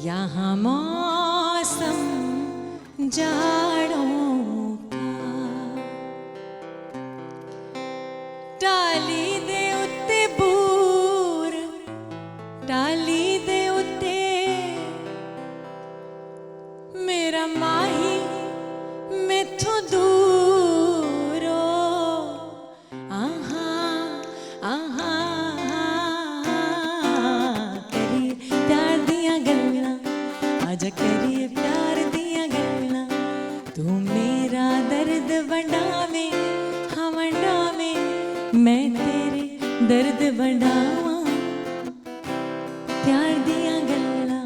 यहाँ मौसम जाड़ों का टाली दे उत्ते बूर टाली दे उत्ते मेरा माही मैथों दूर आहा आहा करिए प्यार दियां गल्लां आजा करिए प्यार दियां गल्लां तू मेरा दर्द वंडावे हाँ वंडावे मैं तेरे दर्द वंडावा प्यार दियां गल्लां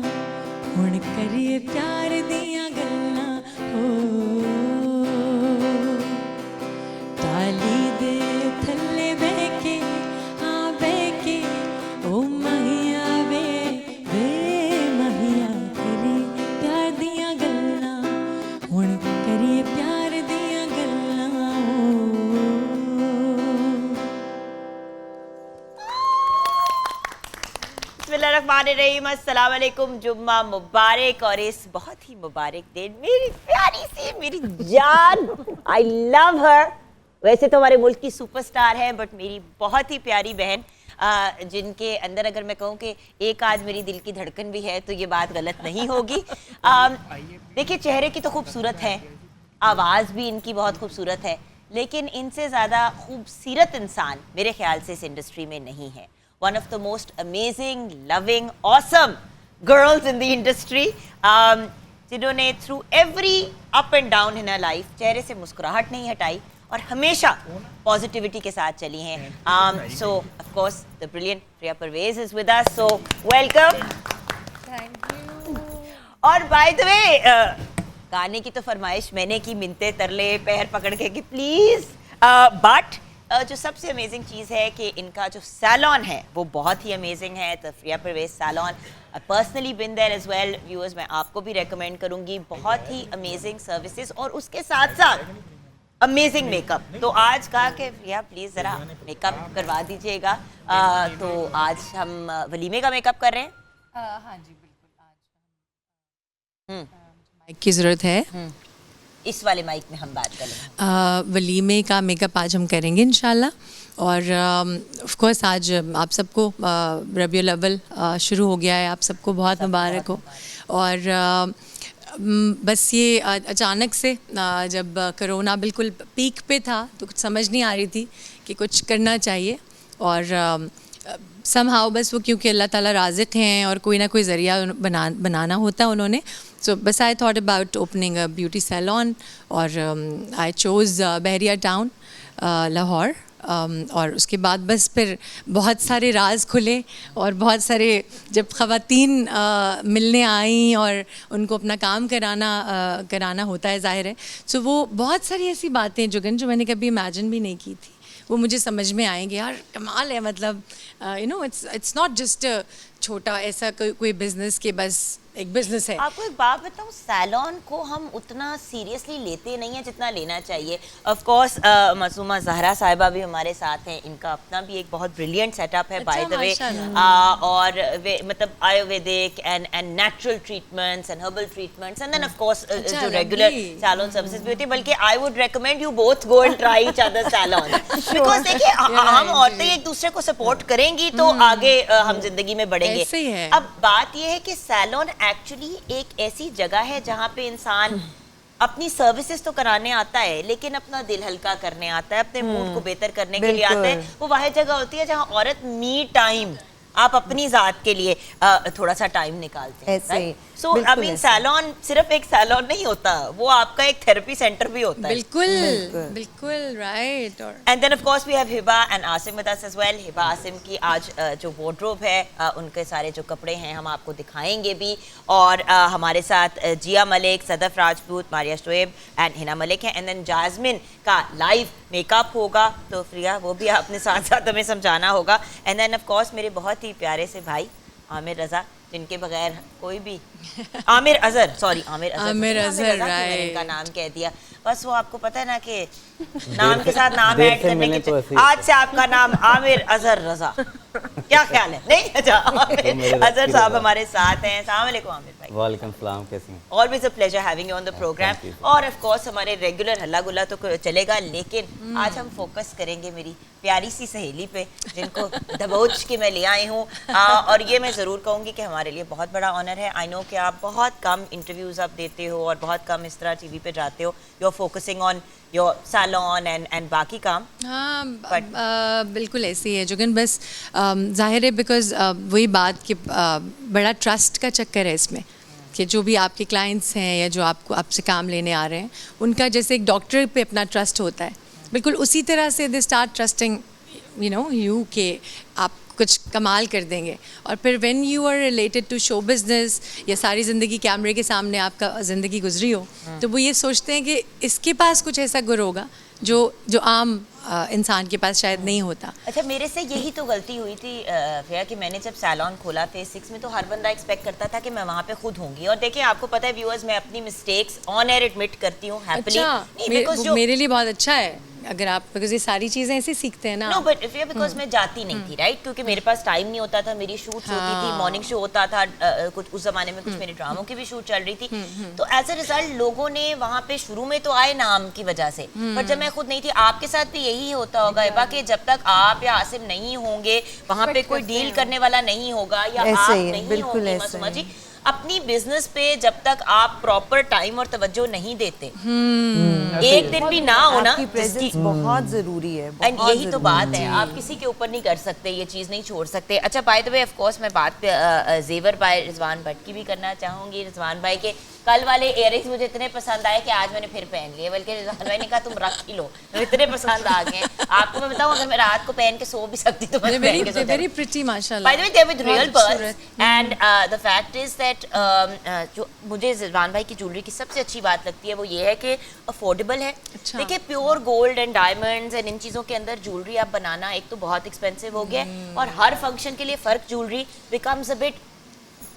हुण करिए प्यार दियां गल्लां हो टाली दे थल्ले बैके हाँ बैके ओ महिया वे महिया करिए प्यार दियां गल्लां हुण करिए प्यार दियां गल्लां हो बिस्मिल्लाहिर्रहमानिर्रहीम, अस्सलाम वालेकुम, जुम्मा मुबारक। और इस बहुत ही मुबारक दिन मेरी प्यारी सी मेरी जान, आई लव हर। वैसे तो हमारे मुल्क की सुपरस्टार है, बट मेरी बहुत ही प्यारी बहन, जिनके अंदर अगर मैं कहूँ कि एक आध मेरी दिल की धड़कन भी है तो ये बात गलत नहीं होगी। देखिए, चेहरे की तो खूबसूरत है, आवाज़ भी इनकी बहुत खूबसूरत है, लेकिन इनसे ज़्यादा खूबसूरत इंसान मेरे ख्याल से इस इंडस्ट्री में नहीं है। One of the most amazing, loving, awesome girls in the industry, जिन्होंने through every up and down in her life चेहरे से मुस्कुराहट नहीं हटाई और हमेशा पॉजिटिविटी के साथ चली हैं। So of course the brilliant Priya Parvez is with us, so welcome. Thank you. और by the way, गाने की तो फरमाइश मैंने की, मिनते तरले पैर पकड़ के कि प्लीज, बट जो सबसे अमेजिंग चीज़ है कि इनका जो सैलॉन है वो बहुत ही अमेजिंग है, the Priya Parvez salon. Personally been there as well. Viewers, मैं आपको भी रेकमेंड करूँगी, बहुत ही अमेजिंग सर्विसेज और उसके साथ साथ अमेजिंग मेकअप। तो आज कहा कि प्रिया प्लीज़ ज़रा मेकअप करवा दीजिएगा, तो आज हम वलीमे का मेकअप कर रहे हैं। हाँ जी बिल्कुल, आज माइक की ज़रूरत है। इस वाले माइक में हम बात करेंगे। वलीमे का मेकअप आज हम करेंगे इंशाल्लाह। और ऑफ कोर्स आज आप सबको रबीउल अव्वल शुरू हो गया है, आप सबको बहुत मुबारक हो। और बस ये अचानक से जब कोरोना बिल्कुल पीक पे था तो कुछ समझ नहीं आ रही थी कि कुछ करना चाहिए, और समहाउ बस वो क्योंकि अल्लाह ताला राज़िक़ हैं और कोई ना कोई ज़रिया बनाना होता है उन्होंने। सो बस I thought about opening a beauty salon, और आई चोज़ बहरिया टाउन लाहौर। और उसके बाद बस फिर बहुत सारे राज खुले, और बहुत सारे जब ख़वातीन मिलने आई और उनको अपना काम कराना होता है, ज़ाहिर है। सो वो बहुत सारी ऐसी बातें जो मैंने कभी इमेजिन भी नहीं की थी, वो मुझे समझ में आएंगे। यार कमाल है, मतलब you know it's not just छोटा ऐसा कोई बिजनेस के बस एक बिजनेस है। आपको एक बात बताऊं, सैलॉन को हम उतना सीरियसली लेते नहीं है जितना लेना चाहिए। ऑफ कोर्स मासूमा ज़हरा साहिबा भी हमारे साथ हैं, इनका अपना भी एक बहुत ब्रिलियंट सेटअप है बाय द वे, और वे मतलब ayurvedic and natural treatments and herbal treatments, and then of course जो रेगुलर सैलून सर्विसेज भी होती है। बल्कि I would recommend you both go and try each other salon, because देखिए हम औरतें एक दूसरे को सपोर्ट करेंगी तो आगे हम जिंदगी में बढ़ेंगे। अब बात यह है कि सैलून एक्चुअली एक ऐसी जगह है जहाँ पे इंसान अपनी सर्विसेज तो कराने आता है, लेकिन अपना दिल हल्का करने आता है, अपने मूड को बेहतर करने के लिए आता है। वो वह जगह होती है जहाँ औरत मी टाइम, आप अपनी जात के लिए थोड़ा सा टाइम निकालते हैं। सो आई मीन सैलॉन सिर्फ एक सैलॉन नहीं होता, वो आपका एक थेरेपी सेंटर भी होता है। बिल्कुल बिल्कुल right. And then of course we have Hiba and Asim with us as well. Hiba Asim की आज जो वार्डरोब है, उनके सारे जो कपड़े हैं हम आपको दिखाएंगे भी। और हमारे साथ जिया मलिक, सदफ राजपूत, मारिया शोएब एंड हिना मलिक हैं। एंड देन जास्मिन का लाइव मेकअप होगा, तो प्रिया वो भी आपने साथ साथ हमें समझाना होगा। एंड देन ऑफ कोर्स मेरे बहुत ही प्यारे से भाई आमिर रजा, जिनके बगैर कोई भी आमिर अजहर राइट, इनका नाम कह दिया। बस वो आपको पता है ना कि नाम के साथ नाम ऐड करने के, आज से आपका नाम आमिर अजहर रजा। क्या ख्याल है? नहीं अच्छा तो मेरे अजहर साहब हमारे साथ हैं। अस्सलाम वालेकुम आमिर भाई। वालेकुम सलाम, कैसे हैं? Always a pleasure having you on the program. Thank you. और ऑफ कोर्स हमारे रेगुलर हल्ला गुल्ला तो चलेगा, लेकिन आज हम फोकस करेंगे मेरी प्यारी सी सहेली पे, जिनको दबोच के मैं ले आई हूँ। और ये मैं ज़रूर कहूँगी कि हमारे लिए बहुत बड़ा ऑनर है। आई नो कि आप बहुत कम इंटरव्यूज़ आप देते हो और बहुत कम इस तरह टीवी पे जाते हो। You are focusing on your salon and बाकी काम। हाँ बिल्कुल ऐसे ही है जुगन, बस जाहिर है बिकॉज वही बात कि बड़ा ट्रस्ट का चक्कर है इसमें, कि जो भी आपके क्लाइंट्स हैं या जो आपको आपसे काम लेने आ रहे हैं, उनका जैसे एक डॉक्टर पे अपना ट्रस्ट होता है, बिल्कुल उसी तरह से दे स्टार्ट ट्रस्टिंग यू के आप कुछ कमाल कर देंगे। और फिर when you are related to show business या सारी ज़िंदगी कैमरे के सामने आपका ज़िंदगी गुजरी हो, तो वो ये सोचते हैं कि इसके पास कुछ ऐसा गुर होगा जो आम इंसान के पास शायद नहीं होता। अच्छा, मेरे से यही तो गलती हुई थी भैया कि मैंने जब सैलून खोला फेज 6 में, तो हर बंदा एक्सपेक्ट करता था कि मैं वहाँ पे खुद होंगी। और देखिए, आपको पता है व्यूअर्स, मैं अपनी मिस्टेक्स ऑन एयर एडमिट करती हूँ हैप्पीली। अच्छा, मेरे लिए बहुत अच्छा है अगर आप, बिकॉज ये सारी चीज़ें ऐसे सीखते हैं ना। नो बट बिकॉज मैं जाती नहीं थी, राइट, क्योंकि मेरे पास टाइम नहीं होता था। मेरी शूट्स होती थी, मॉर्निंग शो होता था, कुछ उस जमाने में कुछ मेरे ड्रामों की भी शूट चल रही थी। तो एज अ रिजल्ट लोगों ने वहाँ पे शुरू में तो आए नाम की वजह से, पर जब मैं खुद नहीं थी, आपके साथ भी यही होता होगा कि जब तक आप या आसिम नहीं होंगे वहाँ पे कोई डील करने वाला नहीं होगा, या आप नहीं होंगे मासूमा जी अपनी बिजनेस पे, जब तक आप प्रॉपर टाइम और तवज्जो नहीं देते, एक दिन भी ना होना बहुत जरूरी है। एंड यही तो बात है, आप किसी के ऊपर नहीं कर सकते, ये चीज़ नहीं छोड़ सकते। अच्छा, bye the way of course मैं बात पे जेवर बाय रिजवान भट्ट की भी करना चाहूँगी। रिजवान भाई के कल वाले इयररिंग्स मुझे इतने पसंद आए कि आज मैंने फिर पहन लिए, बल्कि रिजवान भाई ने कहा तुम रख ही लो, इतने पसंद आ गए। आपको मैं बताऊँ, अगर मैं रात को पहन के सो भी सकती तो मैं पहन के सो वेरी प्रिटी माशाल्लाह। Bye the way they with real pearls and the fact is that जो मुझे रिजवान भाई की ज्वेलरी की सबसे अच्छी बात लगती है वो ये है कि अफोर्डेबल है। अच्छा। देखिए, pure gold and diamonds and in चीज़ों के अंदर ज्वेलरी आप बनाना एक तो बहुत एक्सपेंसिव हो गया है, और हर फंक्शन के लिए फर्क jewellery becomes a bit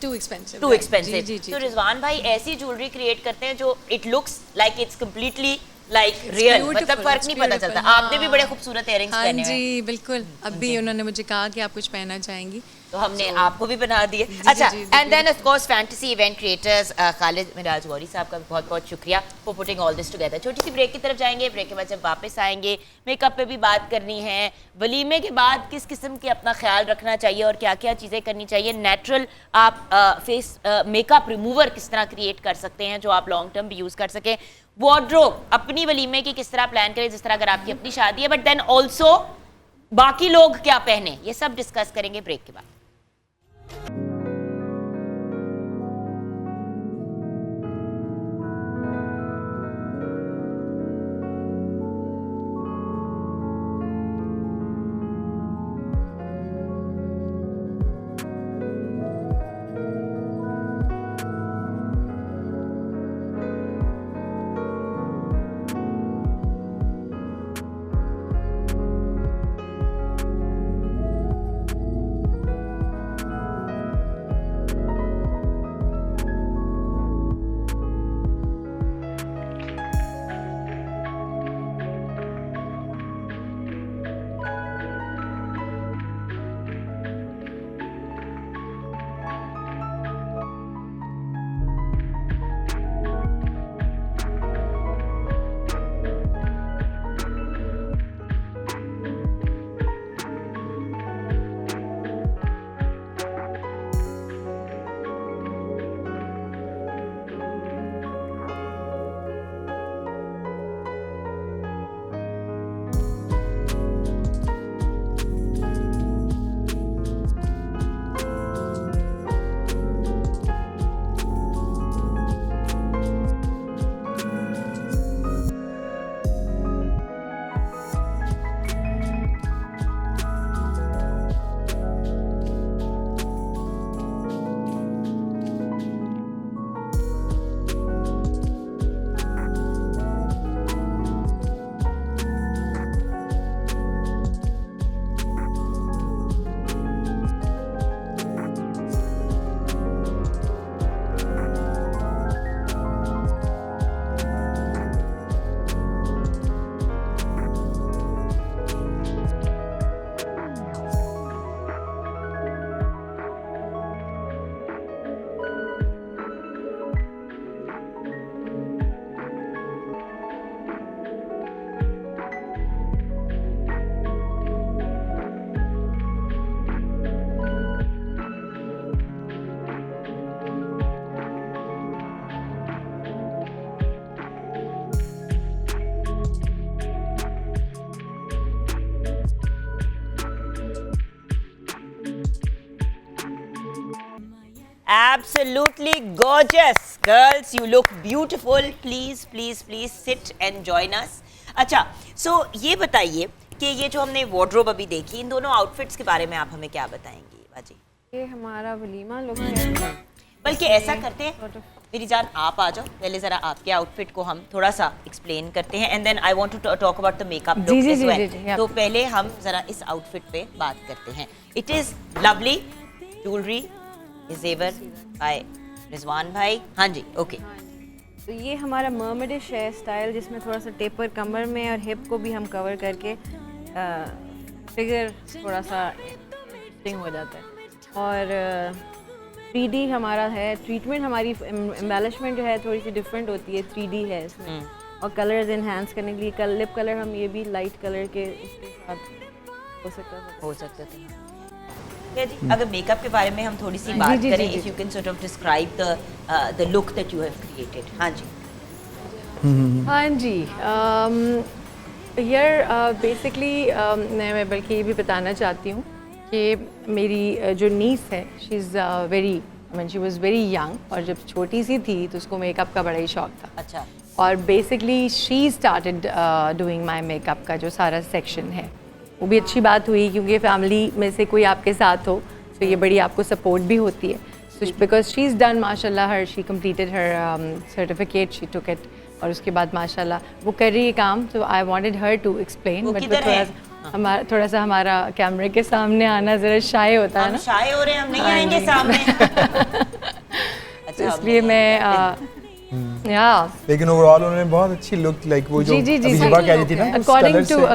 too expensive. तो रिजवान भाई ऐसी ज्वेलरी क्रिएट करते हैं जो it looks like it's completely like real, मतलब फर्क नहीं पता चलता। आपने भी बड़े खूबसूरत इयररिंग्स पहने हैं। जी बिल्कुल, अभी उन्होंने मुझे कहा कि आप कुछ पहनना चाहेंगी, तो हमने आपको भी बना दिए। अच्छा, and then of course fantasy event creators Khalid Miraj Gauri साहब का बहुत बहुत शुक्रिया for putting all this together. छोटी सी ब्रेक की तरफ जाएंगे, ब्रेक के बाद जब वापस आएंगे मेकअप पे भी बात करनी है, वलीमे के बाद किस किस्म के अपना ख्याल रखना चाहिए और क्या क्या चीज़ें करनी चाहिए, नेचुरल आप फेस मेकअप रिमूवर किस तरह क्रिएट कर सकते हैं जो आप लॉन्ग टर्म भी यूज़ कर सकें, वार्डरोब अपनी वलीमे की किस तरह प्लान करें जिस तरह अगर आपकी अपनी शादी है, बट देन ऑल्सो बाकी लोग क्या पहने, ये सब डिस्कस करेंगे ब्रेक के बाद। absolutely gorgeous. Girls, you look beautiful. Please, please, please sit and join us. अच्छा, so ये बताइए कि ये जो हमने wardrobe अभी देखी, इन दोनों outfits के बारे में आप हमें क्या बताएंगी, बाजी? ये हमारा वलीमा लुक है। बल्कि ऐसा करते हैं, मेरी जान आप आ जाओ, पहले जरा आपके आउटफिट को हम थोड़ा सा एक्सप्लेन करते हैं and then I want to talk about the makeup look as well. तो पहले हम जरा इस आउटफिट पे बात करते हैं। इट इज लवली ज्वेलरी जेवर बाय रिजवान भाई। हाँ जी, ओके। तो ये हमारा मर्मेडिश है स्टाइल, जिसमें थोड़ा सा टेपर कमर में और हिप को भी हम कवर करके फिगर थोड़ा सा इंटरेस्टिंग हो जाता है। और 3D हमारा है, ट्रीटमेंट हमारी एम्बेलिशमेंट जो है थोड़ी सी डिफरेंट होती है, 3D है इसमें। और कलर्स इन्हांस करने के लिए लिप कलर हम ये भी लाइट कलर के इसके साथ हो सकता था। जी, अगर मेकअप के बारे में हम थोड़ी सी बात करें, if you can sort of describe the look that you have created. हाँ जी। हाँ जी, हियर बेसिकली मैं बल्कि ये भी बताना चाहती हूँ कि मेरी जो नीस है, she is very, I mean she was very young, और जब छोटी सी थी तो उसको मेकअप का बड़ा ही शौक था। अच्छा। और basically she started doing my makeup का जो सारा सेक्शन है। वो भी अच्छी बात हुई क्योंकि फैमिली में से कोई आपके साथ हो तो ये बड़ी आपको सपोर्ट भी होती है। So because she is done माशाल्लाह, her she completed her certificate, she took it, और उसके बाद माशाल्लाह वो कर रही है काम। तो I wanted her to explain, but थोड़ा सा हमारा कैमरे के सामने आना ज़रा शाय होता है ना। शाय हो रहे हैं हम, नहीं आएंगे सामने। तो इसलिए मैं लेकिन ओवरऑल उन्होंने बहुत अच्छी लुक, लाइक वो जो अभी हिबा कह रही थी ना,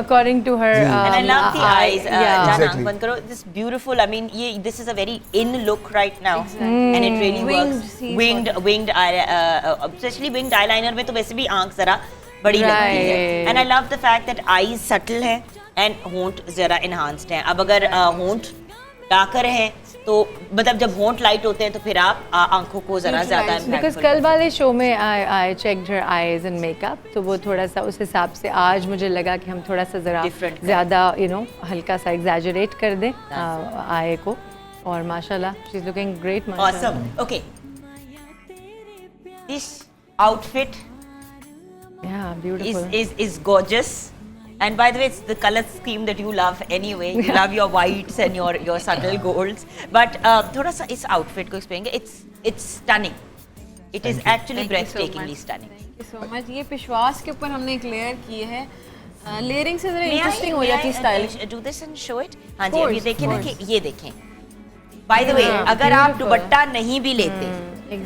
according to her, and I love the eyes. Exactly. बंद करो, this beautiful. I mean, this is a very in look right now, and it really works. Winged, especially winged eyeliner में तो वैसे भी आंख जरा बड़ी लगती है, and I love the fact that eyes subtle है and होंठ जरा enhanced है। अब अगर होंठ डार्कर हैं तो मतलब जब होंठ लाइट होते हैं तो फिर आप आंखों को जरा ज्यादा बिकॉज कल वाले शो में I checked her eyes and makeup, तो वो थोड़ा सा उस हिसाब से आज मुझे लगा कि हम थोड़ा सा जरा ज्यादा हल्का सा एग्जैजरेट कर दें आई को, और माशाल्लाह she is looking great. Awesome. Okay, this outfit is gorgeous. And by the way, it's the color scheme that you love anyway. You love your whites and your subtle golds. But थोड़ा सा इस outfit को explain करेंगे. It's stunning. It is actually breathtakingly stunning. Thank you so much. ये पिशवास के ऊपर हमने एक लेयर की है। लेयरिंग से जरा इंटरेस्टिंग हो जाती है style. Do this and show it. हाँ जी, अब ये देखें ना कि ये देखें। By the way, अगर आप दुपट्टा नहीं भी लेते,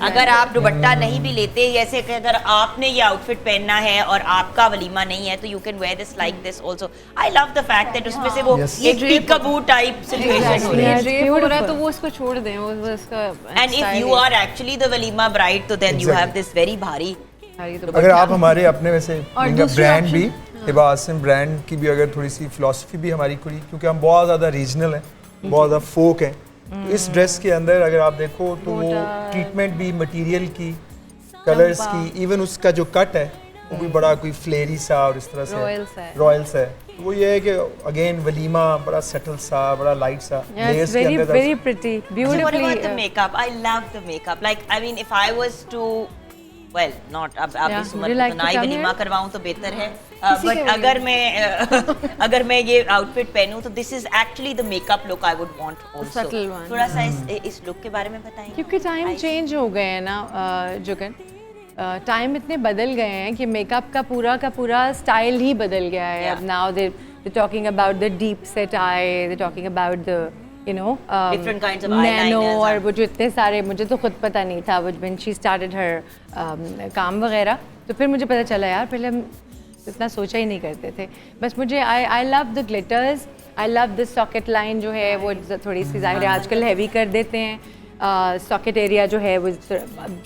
अगर आप दुपट्टा नहीं भी लेते, जैसे कि अगर आपने ये आउटफिट पहनना है और आपका वलीमा नहीं है तो you can where this like this also. I love the fact that उसमें से वो एक पीकबू टाइप सिचुएशन हो रहा है, तो वो उसको छोड़ दें, वो उसका। And if you are actually the वलीमा ब्राइड तो then you have this very भारी। अगर आप हमारे अपने वैसे ब्रांड भी, हिबा आसिम ब्रांड की भी अगर थोड़ी सी फिलॉसफी भी हमारी कोई, क्योंकि हम बहुत ज़्यादा रीजनल हैं, बहुत ज़्यादा फोक हैं, तो इस ड्रेस के अंदर अगर आप देखो तो वो ट्रीटमेंट भी मटेरियल की, कलर्स की, इवन उसका जो कट है वो भी बड़ा कोई फ्लेरी सा और इस तरह से रॉयल सा है। तो वो ये है कि अगेन वलीमा बड़ा सटल सा, बड़ा लाइट सा, लेयर्स के अंदर very pretty, beautifully. So what about the makeup? I love the makeup. Like I mean, if I was to, well, not अब इस उम्र में तो ना ही वलीमा करवाऊं तो बेहतर है, बट अगर मैं ये आउटफिट पहनूं तो this is actually the makeup look I would want also. थोड़ा सा इस लुक के बारे में बताएं। क्योंकि टाइम चेंज हो गए हैं ना जुगन, टाइम इतने बदल गए हैं कि मेकअप का पूरा स्टाइल ही बदल गया है। अब now they talking about the deep set I, they talking about the different kinds of nano, eyeliners, और वो जो इतने सारे, मुझे तो खुद पता नहीं था when she started her काम वगैरह, तो फिर मुझे पता चला यार पहले हम इतना सोचा ही नहीं करते थे। बस मुझे I love the glitters, I love the socket line जो है वो थोड़ी सी ज़ाहिर है आजकल हैवी कर देते हैं। सॉकेट एरिया जो है वो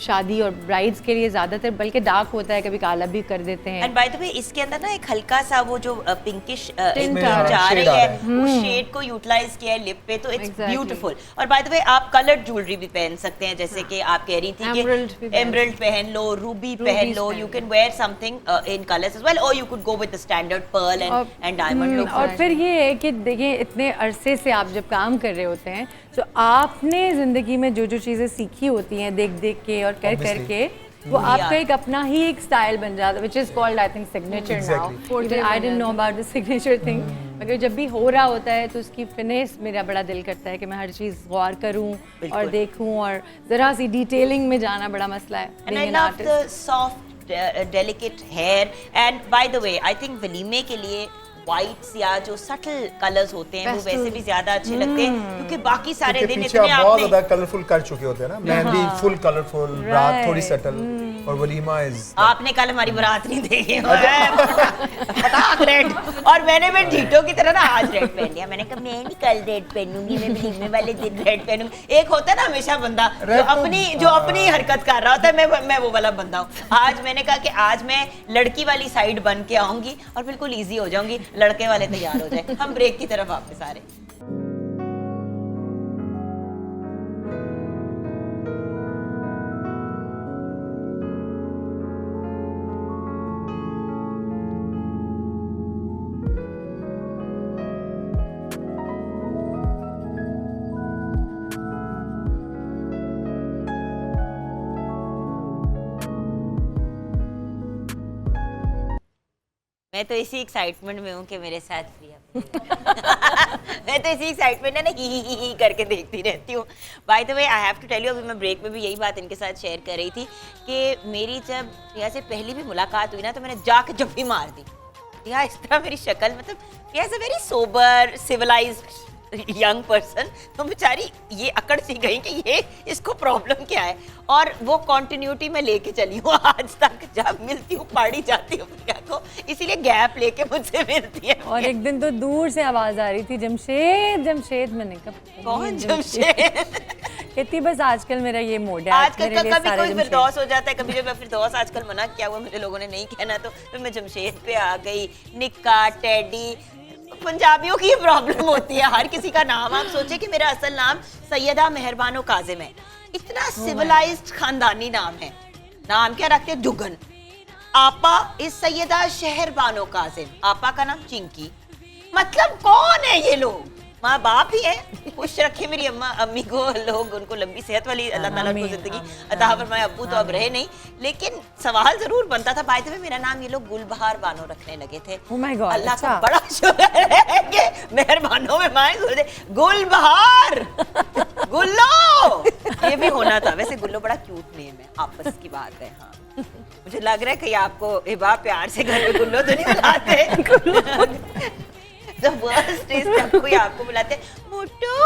शादी और ब्राइड्स के लिए ज़्यादातर बल्कि डार्क होता है, कभी काला भी कर देते हैं। एंड बाय द वे इसके अंदर ना एक हल्का सा वो जो पिंकिश जा रही है उस शेड को यूटिलाइज किया है लिप पे, तो इट्स ब्यूटीफुल। और बाय द वे आप कलर्ड ज्वेलरी भी पहन सकते हैं, जैसे कि आप कह रही थी कि एमरल्ड पहन लो, रूबी पहन लो, you can wear something in colours as well, और you could go with the standard pearl and diamond look. और फिर ये है कि देखिए इतने अरसे से आप जब काम कर रहे होते हैं तो आपने ज़िंदगी में जो जो चीज़ें सीखी होती हैं देख देख के और कर कर के, वो आपका एक अपना ही एक स्टाइल बन जाता है, which is called I think signature now. I didn't know about the signature thing, मगर जब भी हो रहा होता है तो उसकी फिनिश मेरा बड़ा दिल करता है कि मैं हर चीज़ गौर करूं और देखूं, और ज़रा सी डिटेलिंग में जाना बड़ा मसला है। And I love the soft, delicate hair. And by the way, I think वलीमे के लिए whites या जो subtle colors होते हैं वो वैसे भी ज्यादा अच्छे लगते हैं, क्योंकि बाकी सारे क्योंकि दिन पीछे इतने आप बहुत आपने ज्यादा कलरफुल कर चुके होते हैं ना, मेहंदी फुल कलरफुल, रात थोड़ी सटल, और वलीमा इज आपने कल हमारी बारात नहीं देखी पटाख रेड, और मैंने भी ढीठों की तरह ना आज रेड पहन लिया। मैंने कहा मैं नहीं कल रेड पहनूंगी, मैं वलीमे वाले दिन रेड पहनूंगी। एक होता है ना हमेशा बंदा जो अपनी हरकत कर रहा होता है, मैं वो वाला बंदा हूँ। आज मैंने कहा कि आज मैं लड़की वाली साइड बन के आऊंगी और बिल्कुल ईजी हो जाऊंगी, लड़के वाले तैयार हो जाए। हम ब्रेक की तरफ वापस आ रहे हैं। मैं तो इसी एक्साइटमेंट में हूँ कि मेरे साथ प्रिया मैं तो इसी एक्साइटमेंट है ना ही करके देखती रहती हूँ। By the way I have to tell you, अभी मैं ब्रेक में भी यही बात इनके साथ शेयर कर रही थी कि मेरी जब प्रिया से पहली भी मुलाकात हुई ना, तो मैंने जाके जब भी मार दी प्रिया, इस तरह मेरी शक्ल, मतलब Priya is a very sober civilised young person, तो बेचारी ये अकड़ सी गई कि ये इसको प्रॉब्लम क्या है, और वो कंटिन्यूटी में लेके चली हूँ आज तक। जब मिलती हूँ पार्टी जाती हूँ प्रिया को, इसीलिए गैप लेके मुझसे मिलती है। और एक दिन तो दूर से आवाज आ रही थी, जमशेद जमशेद। मैंने कहा कौन जमशेद? कहती बस आजकल मेरा ये मूड है। आजकल का कभी कोई फिरदौस हो जाता है, कभी जब मैं फिरदौस आजकल मना किया हुआ मुझे लोगों ने नहीं कहना, तो फिर मैं जमशेद पे आ गई। निक्का, टेडी, पंजाबियों की प्रॉब्लम होती है, हर किसी का नाम, आप सोचे कि मेरा असल नाम सैयदा मेहरबानो काजिम है, इतना सिविलाइज्ड खानदानी नाम है। नाम क्या रखते हैं? दुगन। आपा इस सैयदा शहरबानो काजिम, आपा का नाम चिंकी। मतलब कौन है ये लोग? माँ बाप ही है। खुश रखे मेरी अम्मी को लोग, उनको लंबी सेहत वाली अल्लाह ताला उनको जिंदगी अता फरमाए। अब्बू तो अब रहे नहीं, लेकिन सवाल जरूर बनता था। बाय द वे मेरा नाम ये लोग गुलबहार बानो रखने लगे थे। Oh my God, अल्लाह अच्छा। का बड़ा शुक्र है कि मेहरबानों में माए सोचे गुलबहार, गुल्लो, ये भी होना था। वैसे गुल्लो बड़ा क्यूट नेम है, आपस की बात है। हाँ, मुझे लग रहा है कि आपको हिबा प्यार से घर में गुल्लो तो नहीं बुलाते। The worst is जब कोई आपको बुलाते हैं मोटो,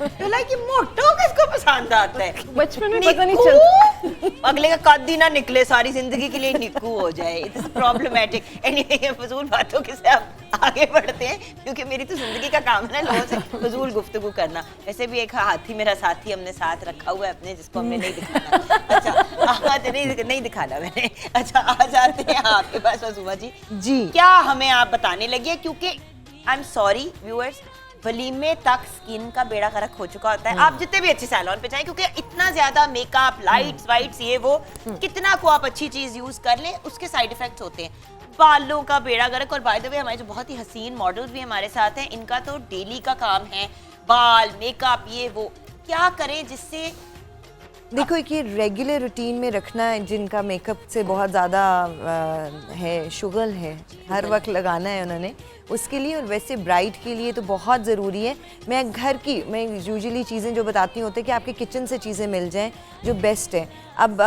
तो लाइक ये मोटो किसको पसंद आता है? बचपन में पता नहीं चलता, अगले का कद ही ना निकले, सारी जिंदगी के लिए निक्कू हो जाए। It is problematic. एनीवे, ये फजूल बातों के से आप आगे बढ़ते हैं, क्योंकि मेरी तो जिंदगी का काम है ना लोगों से फजूल गुफ्तगू करना। वैसे भी एक हाथी मेरा साथी हमने साथ रखा हुआ है अपने, जिसको हमने नहीं दिखाना। अच्छा, आज नहीं दिखाना मैंने। अच्छा, आ जाते हैं आपके पास मसूमा जी। जी, क्या हमें आप बताने लगे, क्योंकि आई एम सॉरी व्यूअर्स, वलीमे तक स्किन का बेड़ा गर्क हो चुका होता है। आप जितने भी अच्छे सैलून पे जाएं, क्योंकि इतना ज्यादा मेकअप, लाइट्स वाइट्स, ये वो, कितना को आप अच्छी चीज यूज कर लें, उसके साइड इफेक्ट्स होते हैं। बालों का बेड़ा गर्क। और बाय द वे हमारे जो बहुत ही हसीन मॉडल्स भी हमारे साथ हैं, इनका तो डेली का काम है बाल, मेकअप, ये वो। क्या करें जिससे देखो एक ये रेगुलर रूटीन में रखना है, जिनका मेकअप से बहुत ज़्यादा है, शुगल है, हर वक्त लगाना है उन्होंने उसके लिए, और वैसे ब्राइड के लिए तो बहुत ज़रूरी है। मैं यूजुअली चीज़ें जो बताती हूँ होते हैं कि आपके किचन से चीज़ें मिल जाएं जो बेस्ट है। अब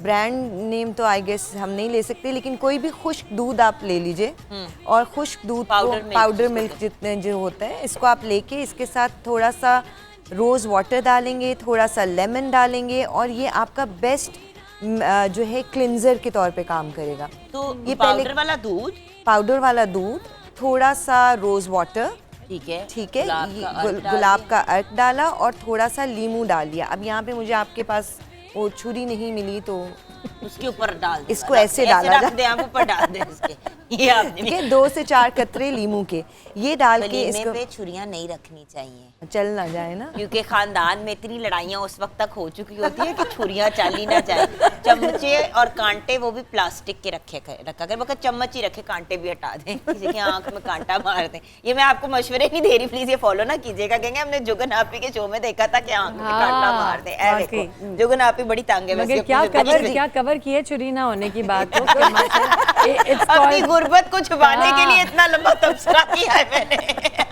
ब्रांड नेम तो आई गेस हम नहीं ले सकते, लेकिन कोई भी खुश्क दूध आप ले लीजिए, और खुश्क दूध पाउडर मिल्क जितने जो होता है, इसको आप लेके इसके साथ थोड़ा सा रोज़ वाटर डालेंगे, थोड़ा सा लेमन डालेंगे, और ये आपका बेस्ट जो है क्लिंजर के तौर पे काम करेगा। तो ये पाउडर वाला दूध, थोड़ा सा रोज़ वाटर, ठीक है, गुलाब का अर्क डाला, और थोड़ा सा लीमू डाल दिया। अब यहाँ पे मुझे आपके पास वो छुरी नहीं मिली, तो उसके ऊपर डाल दे, इसको ऐसे डाला रख दे, आप ऊपर डाल दे इसके। ये आपने ठीक है, 2 से 4 कतरे लीमू के ये डाल के वलीमे इसको, पे छुरियां नहीं रखनी चाहिए चल ना जाए ना, क्योंकि खानदान में इतनी लड़ाइयाँ उस वक्त तक हो चुकी होती है कि छुरियां चली ना जाए। चमचे और कांटे वो भी प्लास्टिक के रखा कर, वक्त चम्मच ही रखे, कांटे भी हटा दें, किसी की आंख में कांटा मार दें। ये मैं आपको मशवरे नहीं दे रही, प्लीज ये फॉलो ना कीजिएगा, कहेंगे हमने जुगन आपी के शो में देखा था कि आंख में कांटा मार दें। ऐ देखो जुगन आपी बड़ी तंग है, मगर क्या कवर किए चुरी ना होने की बात हो। अपनी गुर्बत को छुपाने के लिए इतना लंबा तबसरा किया है मैंने।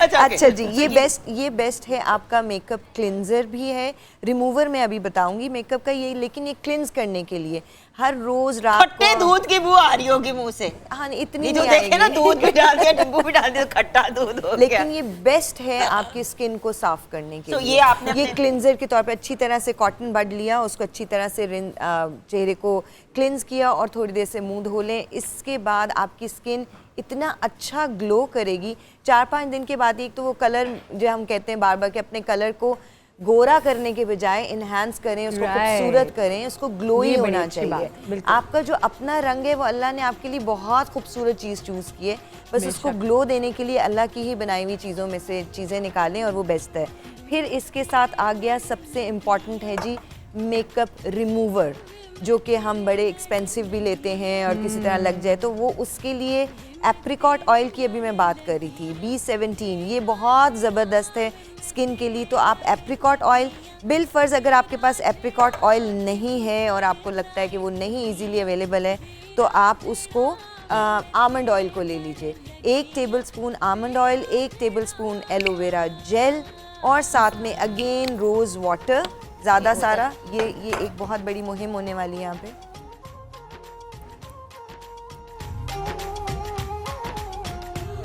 अच्छा जी, ये बेस्ट है आपका मेकअप क्लिंजर भी है, रिमूवर मैं अभी बताऊंगी मेकअप का ये, लेकिन ये क्लिंज करने के लिए हर रोज रात खट्टे दूध की बू आ रही होगी मुंह से। हाँ, इतनी जो नहीं देखे ना, आएगी। दूध भी डाल दिया, नींबू भी डाल दिया, खट्टा दूध हो गया। लेकिन ये बेस्ट है आपकी स्किन को साफ करने के तो लिए। ये आपने ये क्लिंजर के तौर पे अच्छी तरह से कॉटन बड लिया, उसको अच्छी तरह से चेहरे को क्लिंज किया और थोड़ी देर से मुंह धो लें। इसके बाद आपकी स्किन इतना अच्छा ग्लो करेगी 4-5 दिन के बाद। एक तो वो कलर जो हम कहते हैं बार बार कि अपने कलर को गोरा करने के बजाय इनहेंस करें, उसको खूबसूरत करें, उसको ग्लोई होना चाहिए। आपका जो अपना रंग है वो अल्लाह ने आपके लिए बहुत खूबसूरत चीज़ चूज़ की है, बस उसको ग्लो देने के लिए अल्लाह की ही बनाई हुई चीज़ों में से चीज़ें निकालें और वो बेस्ट है। फिर इसके साथ आ गया सबसे इम्पॉर्टेंट है जी मेकअप रिमूवर, जो कि हम बड़े एक्सपेंसिव भी लेते हैं और किसी तरह लग जाए तो वो, उसके लिए एप्रिकॉट ऑयल की अभी मैं बात कर रही थी, B17, ये बहुत ज़बरदस्त है स्किन के लिए। तो आप एप्रिकॉट ऑयल, बिल फ़र्ज़ अगर आपके पास एप्रिकॉट ऑयल नहीं है और आपको लगता है कि वो नहीं इजीली अवेलेबल है, तो आप उसको आमंड ऑयल को ले लीजिए। 1 tablespoon almond oil, 1 tablespoon aloe vera gel और साथ में अगेन रोज़ वाटर, ज़्यादा सारा। ये एक बहुत बड़ी मुहिम होने वाली है यहाँ पे।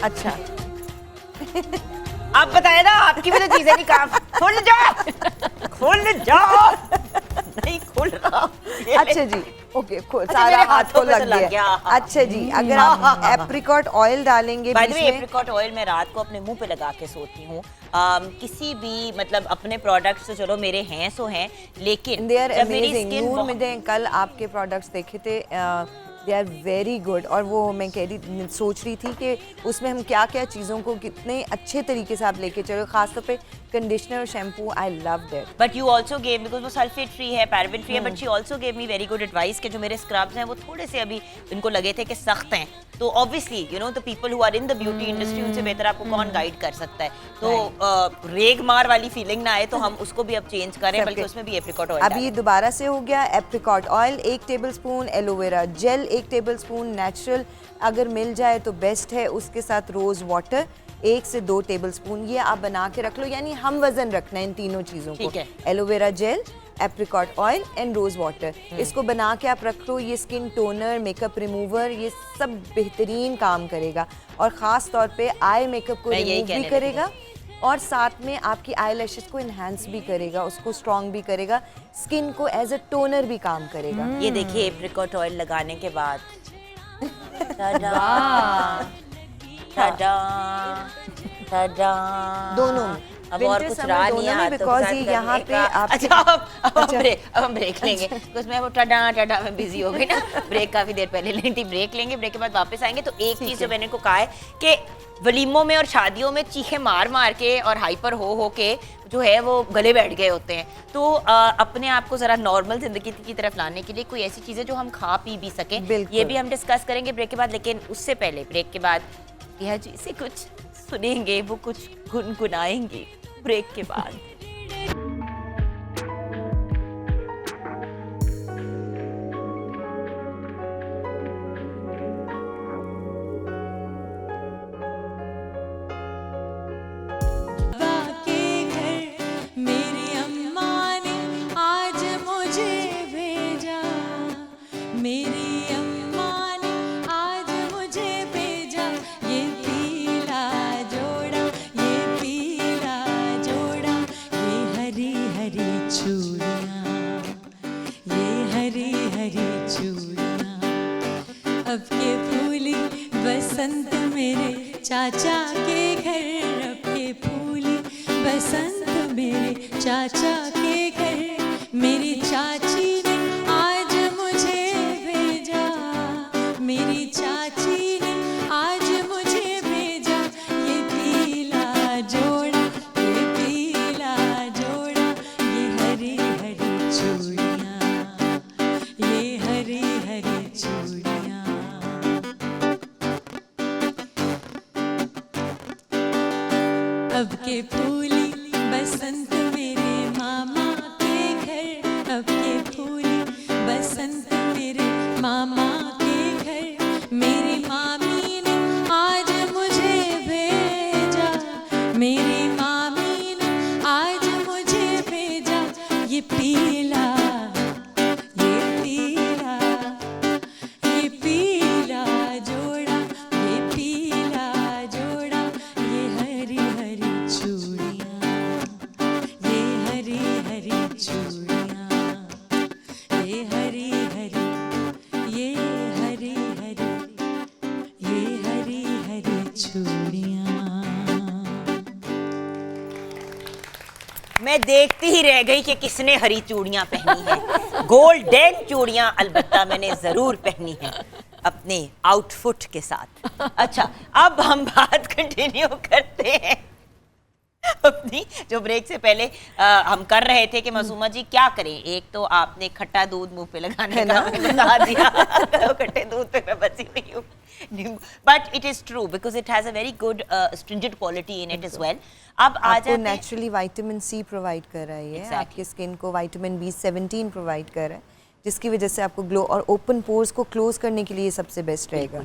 अच्छा आप बताए ना, आपकी भी तो चीजें नहीं काम। खुल जाओ नहीं खुल रहा। अच्छा जी, ओके, सारा हाथ को लग गया। अच्छा जी, अगर आप एप्रिकॉट ऑयल डालेंगे, bye the way apricot oil मैं रात को अपने मुंह पे लगा के सोती हूँ। किसी भी मतलब अपने प्रोडक्ट्स तो चलो मेरे हैं सो हैं, लेकिन दे आर अमेजिंग। नूर में कल आपके प्रोडक्ट्स देखे थे, दे आर वेरी गुड। और वो मैं सोच रही थी कि उसमें हम क्या क्या चीज़ों को कितने अच्छे तरीके से आप लेके चलो, खासतौर पे कंडीशनर और shampoo, I love that. But you also gave, because वो सल्फेट फ्री है, पैराबेन फ्री है, but she also gave me very good advice कि जो मेरे स्क्रब्स हैं वो थोड़े से अभी इनको लगे थे कि सख्त हैं, तो obviously you know the people who are in the beauty industry, उनसे बेहतर आपको कौन गाइड कर सकता है। तो रेग मार वाली फीलिंग ना आए, तो हम उसको भी अब चेंज करें, बल्कि उसमें भी एप्रिकॉट ऑयल अभी दोबारा से हो गया। Apricot oil 1 tablespoon, aloe vera gel 1 tablespoon, natural अगर मिल जाए तो बेस्ट है, उसके साथ रोज़ वाटर 1 से 2 टेबलस्पून। ये आप बना के रख लो, यानी हम वजन रखना है इन तीनों चीज़ों को, aloe vera gel, apricot oil and rose water. इसको बना के आप रख लो। ये स्किन टोनर, मेकअप रिमूवर, ये सब बेहतरीन काम करेगा और ख़ास तौर पे आई मेकअप को रिमूव भी करेगा और साथ में आपकी आई लैशेस को इन्हांस भी करेगा, उसको स्ट्रॉन्ग भी करेगा, स्किन को एज अ टोनर भी काम करेगा। ये देखिए एप्रिकॉट ऑयल लगाने के बाद दोनों अब और कुछ रहा नहीं है, बिकॉज ये यहाँ पे आप अच्छा अब हम ब्रेक लेंगे, बिकॉज मैं वो टडा में बिजी हो गई ना। ब्रेक काफी देर पहले लेनी थी, ब्रेक लेंगे, ब्रेक के बाद वापस आएंगे। तो एक चीज जो मैंने इनको कहा है कि वलीमों में और शादियों में चीखे मार मार के और हाइपर हो के जो है वो गले बैठ गए होते हैं, तो अपने आप को जरा नॉर्मल जिंदगी की तरफ लाने के लिए कोई ऐसी चीजें जो हम खा पी भी सकें, ये भी हम डिस्कस करेंगे ब्रेक के बाद। लेकिन उससे पहले ब्रेक के बाद यह जी से कुछ सुनेंगे, वो कुछ गुनगुनाएंगे ब्रेक के बाद। अब के फूली बसंत मेरे चाचा के घर, अब के फूली बसंत मेरे चाचा के घर, मेरी चाची ने चूड़ियाँ, ये हरी हरी चूड़ियाँ। अब के फूली बसंत मेरे मामा के घर, अब के फूली बसंत मेरे मामा के घर। मेरी मामी ने आज मुझे भेजा, मेरी मामी ने आज मुझे भेजा, ये पीला, ये पीला, ये पीला जोड़ा, ये पीला जोड़ा, ये हरी हरी चूड़ियाँ, ये हरी हरी चूड़ियाँ, ये हरी हरी, ये हरी हरी, ये हरी हरी चूड़ियाँ। मैं देखती ही रह गई कि किसने हरी चूड़ियां पहनी हैं। गोल्डन चूड़ियां अलबत्ता मैंने जरूर पहनी है अपने आउटफिट के साथ। अच्छा, अब हम बात कंटिन्यू करते हैं अपनी, जो ब्रेक से पहले हम कर रहे थे कि मासूमा जी क्या करें। एक तो आपने खट्टा दूध मुंह पे लगाने का बता दिया, तो खट्टे दूध पे मैं बची हुई हूँ, but it is true because it has a very good stringent quality in it as well. अब आ आपको जाते हैं नेचुरली विटामिन सी प्रोवाइड कर रहा है ये, Exactly. आपकी स्किन को विटामिन B17 प्रोवाइड कर रहा है, जिसकी वजह से आपको ग्लो और ओपन पोर्स को क्लोज करने के लिए सबसे बेस्ट रहेगा।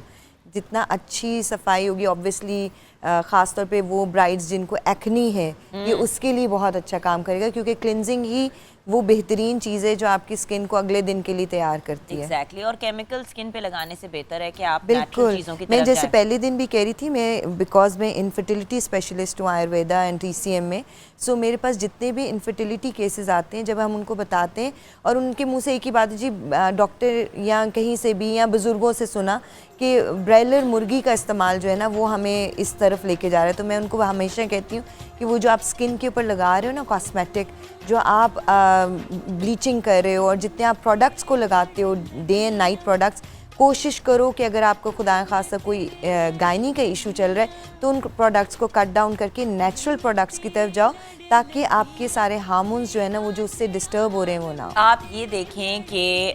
जितना अच्छी सफाई होगी ऑब्वियसली, ख़ास तौर पे वो ब्राइड्स जिनको एक्नी है, ये उसके लिए बहुत अच्छा काम करेगा, क्योंकि क्लिनजिंग ही वो बेहतरीन चीज़ है जो आपकी स्किन को अगले दिन के लिए तैयार करती है। एग्जैक्टली और केमिकल स्किन पे लगाने से बेहतर है कि आप बिल्कुल, नेचुरल चीज़ों की मैं तरफ जैसे जाएं। पहले दिन भी कह रही थी, मैं बिकॉज मैं इनफर्टिलिटी स्पेशलिस्ट हूँ आयुर्वेदा एंड TCM में, सो मेरे पास जितने भी इनफर्टिलिटी केसेस आते हैं, जब हम उनको बताते हैं और उनके मुंह से एक ही बात है, जी डॉक्टर या कहीं से भी या बुज़ुर्गों से सुना कि ब्रायलर मुर्गी का इस्तेमाल जो है ना वो हमें इस तरफ लेके जा रहा है, तो मैं उनको हमेशा कहती हूँ कि वो जो आप स्किन के ऊपर लगा रहे हो ना कॉस्मेटिक, जो आप ब्लीचिंग कर रहे हो और जितने आप प्रोडक्ट्स को लगाते हो डे एंड नाइट प्रोडक्ट्स, कोशिश करो कि अगर आपको खुदा खासा कोई गायनी का इशू चल रहा है तो उन प्रोडक्ट्स को कट डाउन करके नेचुरल प्रोडक्ट्स की तरफ जाओ, ताकि आपके सारे हार्मोन्स जो है ना वो जो उससे डिस्टर्ब हो रहे हैं वो ना हो। आप ये देखें कि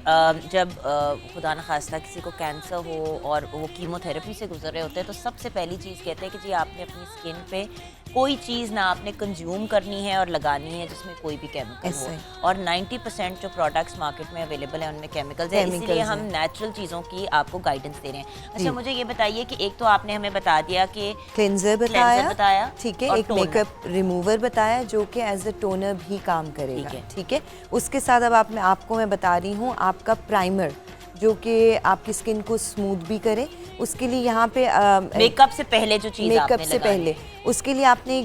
जब खुदा न खास्ता किसी को कैंसर हो और वो कीमोथेरेपी से गुजर रहे होते हैं, तो सबसे पहली चीज़ कहते हैं कि जी आपने अपनी स्किन पे कोई चीज़ ना आपने कंज्यूम करनी है और लगानी है जिसमें कोई भी केमिकल ऐसे। हो, और 90% जो प्रोडक्ट्स मार्केट में अवेलेबल है उनमें केमिकल्स हैं, इसीलिए हम नेचुरल चीज़ों की आपको गाइडेंस दे रहे हैं। अच्छा, मुझे ये बताइए कि एक तो आपने हमें बता दिया कि क्लेंजर बताया, बताया, ठीक है, और एक toner। मेकअप रिमूवर बताया जो कि एज अ टोनर भी काम करेगा, ठीक है। ठीक है। उसके साथ अब आपको मैं बता रही हूँ आपका प्राइमर, जो कि आपकी स्किन को स्मूथ भी करे। उसके लिए यहाँ पे मेकअप से पहले जो चीज़ मेकअप आपने से लगानी पहले उसके लिए आपने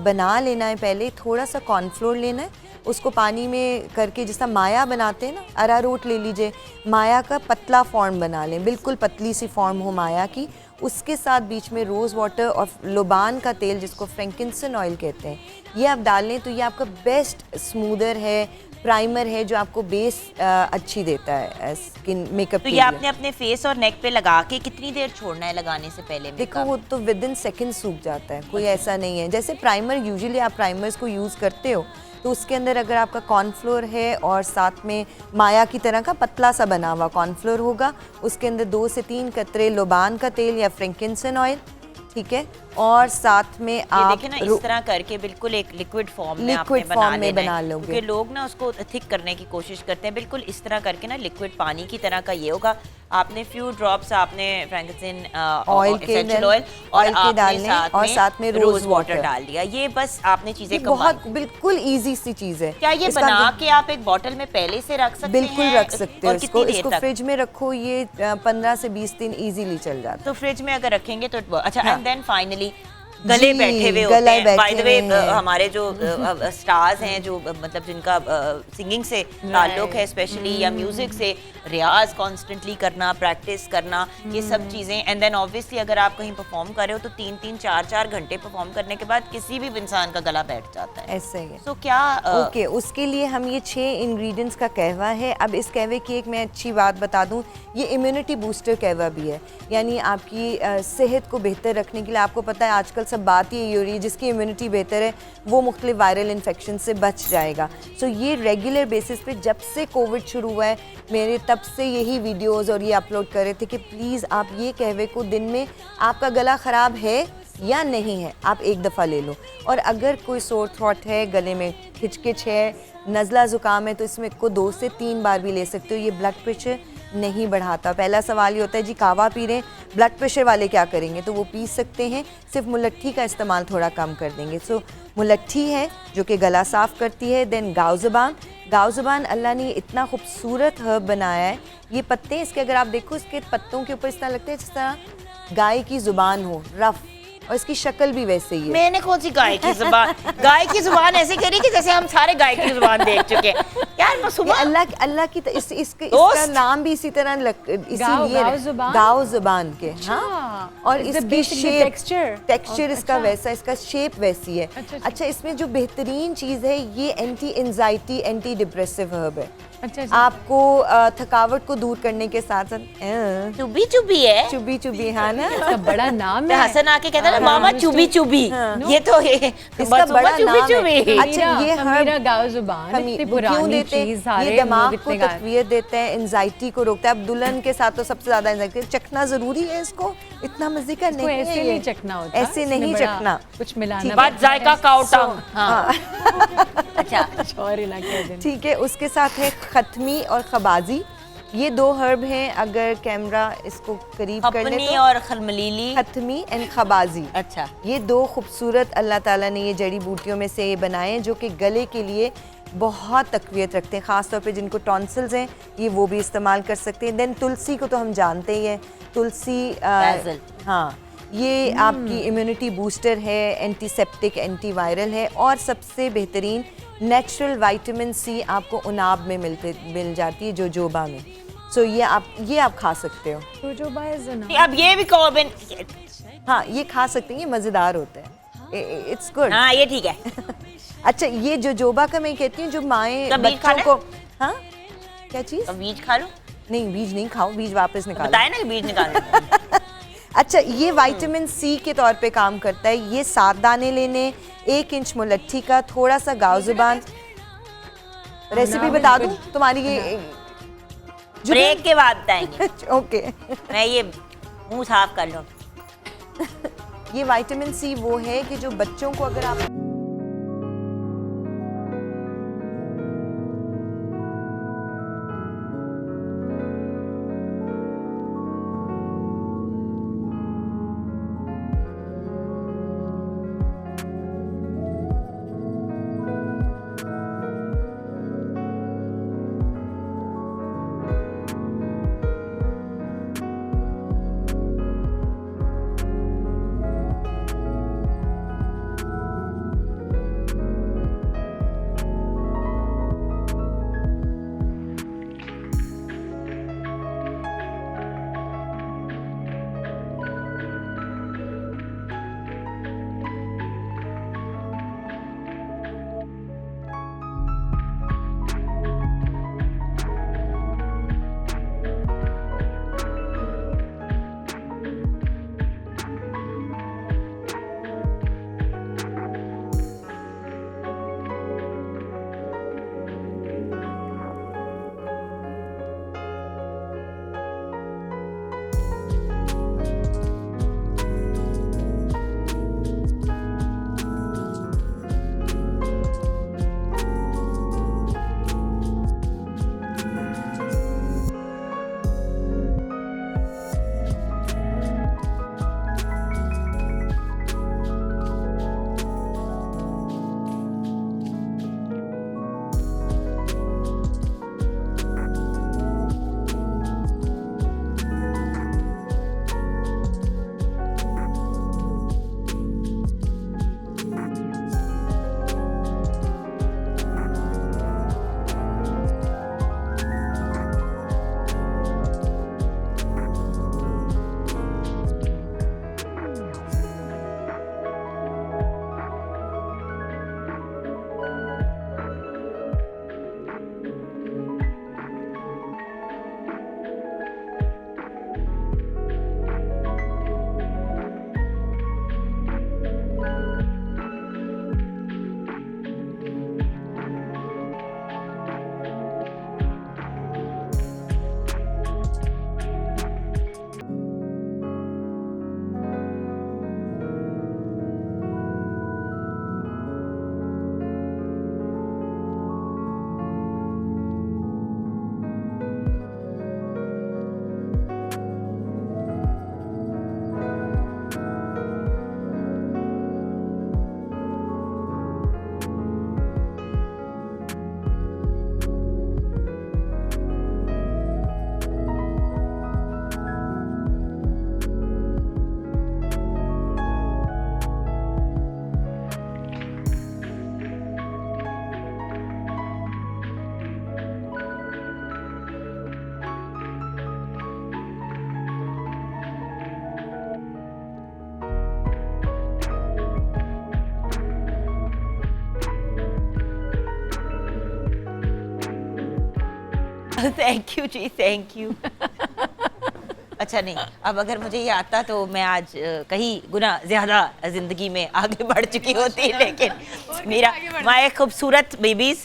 बना लेना है, पहले थोड़ा सा कॉर्नफ्लोर लेना है, उसको पानी में करके जैसा माया बनाते हैं ना, अरारोट ले लीजिए, माया का पतला फॉर्म बना लें, बिल्कुल पतली सी फॉर्म हो माया की। उसके साथ बीच में रोज़ वाटर और लोबान का तेल, जिसको फ्रैंकिंसन ऑयल कहते हैं, ये आप डाल लें तो ये आपका बेस्ट स्मूदर है, प्राइमर है, जो आपको बेस अच्छी देता है स्किन मेकअप तो के ये लिए। आपने अपने फेस और नेक पे लगा के कितनी देर छोड़ना है लगाने से पहले? देखो वो तो विद इन सेकेंड सूख जाता है, कोई ऐसा नहीं है। जैसे प्राइमर यूजुअली आप प्राइमर्स को यूज़ करते हो तो उसके अंदर अगर आपका कॉर्नफ्लोर है और साथ में माया की तरह का पतला सा बना हुआ कॉर्नफ्लोर होगा, उसके अंदर 2 से 3 कतरे लोबान का तेल या फ्रैंकिंसन ऑयल, ठीक है, और साथ में आप देखिए ना इस तरह करके बिल्कुल एक लिक्विड फॉर्म में आपने लिक्विड फॉर्म में लेना बना है। लोगे। क्योंकि लोग ना उसको थिक करने की कोशिश करते हैं, बिल्कुल इस तरह करके ना लिक्विड पानी की तरह का ये होगा। आपने फ्यू ड्रॉप्स आपने फ्रैंकिंसन ऑयल के एसेंशियल ऑयल और ऑयल के डालने और साथ में रोज वाटर डाल दिया। ये बस आपने चीजें बहुत बिल्कुल इजी सी चीज़ है। क्या ये इसका बना के आप एक बॉटल में पहले से रख सकते हैं? बिल्कुल रख सकते हो और इसको, कितनी देर इसको तक? फ्रिज में रखो, ये 15 से 20 दिन इजीली चल जाता है। तो फ्रिज में अगर रखेंगे तो अच्छा। हाँ। एंड देन फाइनली गले जी, बैठे हुए गले होते हैं। बैठे बाय द वे हुए हैं। हमारे जो स्टार्स हैं, जो मतलब जिनका सिंगिंग से ताल्लुक है स्पेशली, या म्यूजिक से, रियाज कॉन्स्टेंटली करना, प्रैक्टिस करना, ये सब चीज़ें। एंड देन ऑब्वियसली अगर आप कहीं परफॉर्म कर रहे हो तो 3-3, 4-4 घंटे परफॉर्म करने के बाद किसी भी इंसान का गला बैठ जाता है। ऐसे ही है। सो क्या ओके, उसके लिए हम ये 6 इंग्रेडिएंट्स का कहवा है। अब इस कहवे की एक मैं अच्छी बात बता दूं, ये इम्यूनिटी बूस्टर कहवा भी है, यानी आपकी सेहत को बेहतर रखने के लिए। आपको पता है आजकल सब बात यही हो रही है, जिसकी इम्यूनिटी बेहतर है वो मुख्तलिफ वायरल इन्फेक्शन से बच जाएगा। सो ये रेगुलर बेसिस पे जब से कोविड शुरू हुआ है मेरे तब से यही वीडियोस और ये अपलोड कर रहे थे कि प्लीज़ आप ये कहवे को दिन में आपका गला ख़राब है या नहीं है आप एक दफ़ा ले लो, और अगर कोई सोर थ्रॉट है, गले में खिचकिच है, नज़ला ज़ुकाम है तो इसमें को 2 से 3 बार भी ले सकते हो। ये ब्लड प्रेशर नहीं बढ़ाता। पहला सवाल ये होता है जी कावा पी रहे हैं, ब्लड प्रेशर वाले क्या करेंगे, तो वो पी सकते हैं, सिर्फ मुलट्ठी का इस्तेमाल थोड़ा कम कर देंगे। सो मुलट्ठी है जो कि गला साफ़ करती है। देन गाव ज़ुबान अल्लाह ने इतना खूबसूरत हर्ब बनाया है। ये पत्ते इसके अगर आप देखो इसके पत्तों के ऊपर इस तरह लगता है जिस तरह गाय की ज़ुबान हो, रफ़, और इसकी शक्ल भी वैसे ही है। मैंने कौन सी गाय की जुबान गाय की जुबान ऐसे करी कि जैसे हम सारे गाय की जुबान देख चुके हैं यार। ये अल्लाह की इसका नाम भी इसी तरह इसीलिए गाव ज़ुबान के। हाँ, और इसकी शेप टेक्सचर इसका वैसा, इसका शेप वैसी है। अच्छा, इसमें जो बेहतरीन चीज़ है ये anti anxiety, anti depressive herb है। आपको थकावट को दूर करने के साथ साथ चुबी चुबी, हाँ ना, इसका बड़ा नाम है। हसन आके कहता है मामा चुबी चुबी, ये तो इसका बड़ा नाम है। अच्छा, ये हर्ब गाव ज़ुबान इतनी क्यों पुरानी देते हैं? चीज़, सारे ये दिमाग लोग को इतने तकवीत देते हैं, एंजाइटी को रोकता है। अब दुल्हन के साथ तो सबसे ज्यादा एंजाइटी, चखना जरूरी है इसको, इतना मजे का नहीं है ऐसे ये। नहीं चखना होता, ऐसे इसमें नहीं बड़ा चखना, कुछ मिलाना बात जायका काउटा। हाँ अच्छा, और इलाके दिन। ठीक है। उसके साथ है खत्मी और खबाजी, ये 2 हर्ब हैं। अगर कैमरा इसको करीब कर ले अपनी तो और खलमलीली, खत्मी एंड खबाजी, अच्छा, ये 2 खूबसूरत अल्लाह ताला ने ये जड़ी बूटियों में से ये बनाए हैं जो कि गले के लिए बहुत तकवीत रखते हैं, ख़ास तौर पे जिनको टॉन्सिल्स हैं ये वो भी इस्तेमाल कर सकते हैं। देन तुलसी को तो हम जानते ही हैं, तुलसी हाँ, ये आपकी इम्यूनिटी बूस्टर है, एंटीसेप्टिक, एंटीवायरल है, और सबसे बेहतरीन नेचुरल विटामिन सी आपको उनाब में मिल जाती है, जोजोबा में। सो ये आप खा सकते हो। जोजोबा इज़ अब ये भी कहो बिन, हाँ, ये खा सकते हैं, ये मज़ेदार होता है, इट्स गुड। हाँ ये ठीक है। अच्छा, ये जोजोबा का मैं कहती हूँ जो माएँ तो बीज बच्चों खाना को, हाँ क्या चीज़? अब बीज खा लो, नहीं, बीज नहीं खाओ, बीज वापस निकालो। बताया ना कि बीज निकालो। अच्छा, ये विटामिन सी के तौर पे काम करता है। ये 7 दाने लेने, 1 इंच मुलट्ठी का, थोड़ा सा गाव ज़ुबान। रेसिपी बता दूं तुम्हारी? ये ब्रेक के बाद बताएंगे। ओके, मैं ये मुंह साफ कर लूं। ये विटामिन सी वो है कि जो बच्चों को अगर आप थैंक यू जी, थैंक यू। अच्छा नहीं, अब अगर मुझे ये आता तो मैं आज कहीं गुना ज़्यादा ज़िंदगी में आगे बढ़ चुकी होती, लेकिन मेरा माय खूबसूरत babies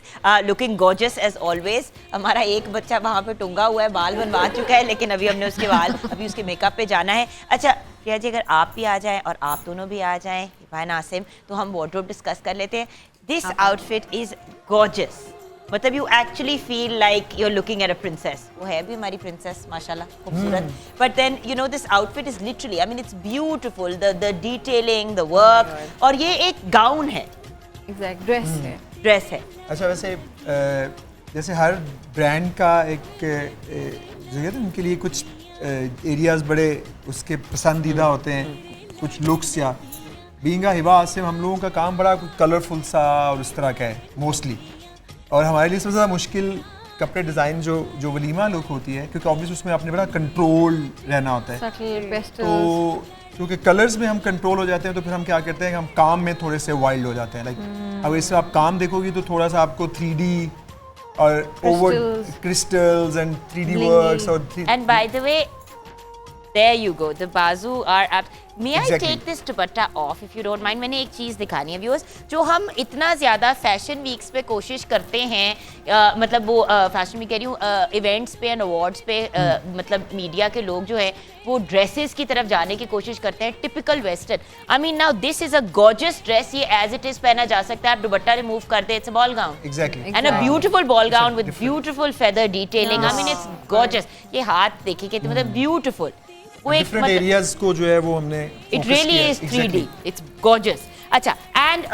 looking gorgeous as always. हमारा एक बच्चा वहाँ पे टूंगा हुआ है, बाल बनवा चुका है, लेकिन अभी हमने उसके बाल, अभी उसके मेकअप पे जाना है। अच्छा प्रिया जी, अगर आप भी आ जाएं और आप दोनों भी आ जाएं, भाई नासिम, तो हम वार्डरोब डिस्कस कर लेते हैं। दिस आउटफिट इज़ गॉर्जियस, मतलब you actually feel like you are looking at a princess. वो है भी हमारी प्रिंसेस माशाल्लाह, खूबसूरत। But then you know this outfit is literally, I mean it's beautiful, the detailing, the work, और ये एक गाउन है, एग्जैक्ट ड्रेस है। अच्छा वैसे जैसे हर ब्रांड का एक जगह तो उनके लिए कुछ एरियाज बड़े उसके पसंदीदा होते हैं, कुछ लुक्स या बीइंग हिबा आसिम हम लोगों का काम बड़ा कलरफुल सा और उस तरह का है मोस्टली, और हमारे लिए सबसे ज़्यादा मुश्किल कपड़े डिज़ाइन जो वलीमा लुक होती है, क्योंकि ऑब्वियसली उसमें अपने बड़ा कंट्रोल रहना होता है। तो क्योंकि कलर्स में हम कंट्रोल हो जाते हैं तो फिर हम क्या करते हैं कि हम काम में थोड़े से वाइल्ड हो जाते हैं। लाइक अब इससे आप काम देखोगी तो थोड़ा सा आपको 3D और over crystals and 3D works और and by the way there you go, the bazu are up. May I take this dupatta off if you don't mind? मैंने एक चीज़ दिखानी है व्यूअर्स, जो हम इतना ज़्यादा फैशन वीक्स पे कोशिश करते हैं, मतलब वो फैशन वीक कह रही हूँ, इवेंट्स पे एंड अवार्ड्स पे, मतलब मीडिया के लोग जो है वो ड्रेसेस की तरफ जाने की कोशिश करते हैं, typical western. I mean now this is a gorgeous dress, ये एज इट इज पहना जा सकता है, आप दुपट्टा रिमूव कर दे, it's a ball gown, exactly, and a beautiful ball gown with beautiful feather detailing. I mean it's gorgeous. ये हाथ देखिए कितने मतलब ब्यूटीफुल, डिफरेंट एरियाज को जो है वो हमने it really is 3D, it's gorgeous. अच्छा, एंड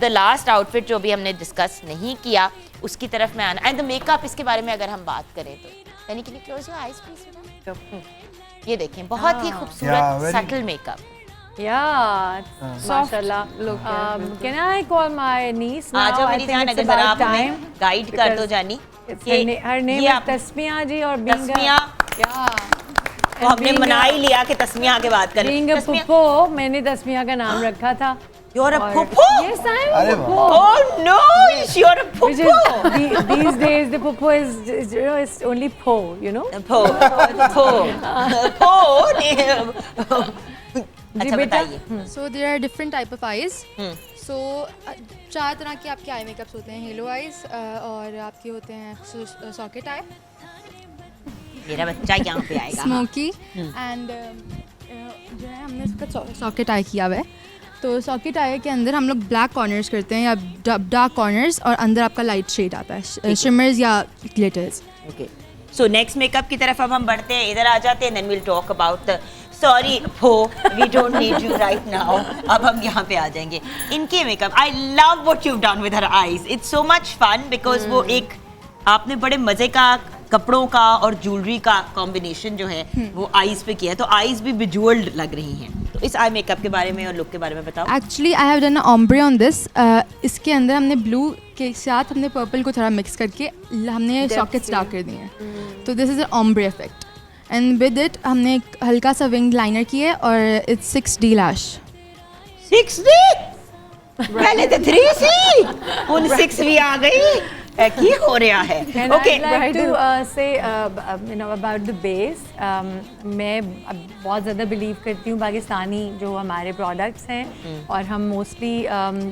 द लास्ट आउटफिट जो भी हमने डिस्कस नहीं किया उसकी तरफ मैं आना, एंड द मेकअप, इसके बारे में अगर हम बात करें तो यानी कि क्लोज योर आईज प्लीज। ये देखें, बहुत ही खूबसूरत सटल मेकअप। माशाल्लाह। Can I call my niece now? आ जाओ मेरी जान, अगर जरा आप हमें गाइड कर दो जानी। Her name is तस्मिया जी, और तस्मिया, तो हमने मना ही लिया कि तस्मिया के बात करें। बीइंग अ पुप्पो, मैंने तस्मिया का नाम रखा था। You're a puppo? Yes, I'm a puppo. Oh no, you're a Which is puppo. these days the puppo is you know, it's only po, you know. Po. अच्छा बताइए। So there are different type of eyes. So 4 तरह के आपके आई makeups होते हैं, hello eyes, और आपके होते हैं सॉकेट आई, मेरा बच्चा यहाँ पे आएगा, स्मोकी, एंड जो है हमने इसका सॉकेट आई किया हुआ है। तो सॉकेट आई के अंदर हम लोग ब्लैक कॉर्नर्स करते हैं या डार्क कॉर्नर्स, और अंदर आपका लाइट शेड आता है, शिमर्स या glitters. Okay, so next makeup की तरफ अब हम बढ़ते हैं, इधर आ जाते हैं, then will talk about the sorry पो, we don't need you right now. अब हम यहाँ पे आ जाएंगे, इनके makeup. I love what you have done with her eyes, it's so much fun, because वो एक आपने बड़े मजे का कपड़ों का और ज्वेलरी का कॉम्बिनेशन जो है वो आईज पे किया है, तो आईज भी विजुअल्ड लग रही हैं। तो इस आई मेकअप के बारे में और लुक के बारे में बताओ। Actually I have done a ombre on this. इसके अंदर हमने ब्लू के साथ हमने पर्पल को थोड़ा मिक्स करके हमने सॉकेट्स डार्क कर दिए हैं, तो this is a ombre effect, and with it हमने एक हल्का सा विंग लाइनर किया है, और इट्स 6D लैश। 6D? पहले तो 3C, उन 6 भी आ गई, की हो रहा है। Okay, I'd like to say you know about the base. मैं बहुत ज़्यादा बिलीव करती हूँ पाकिस्तानी जो हमारे प्रोडक्ट्स हैं, और हम मोस्टली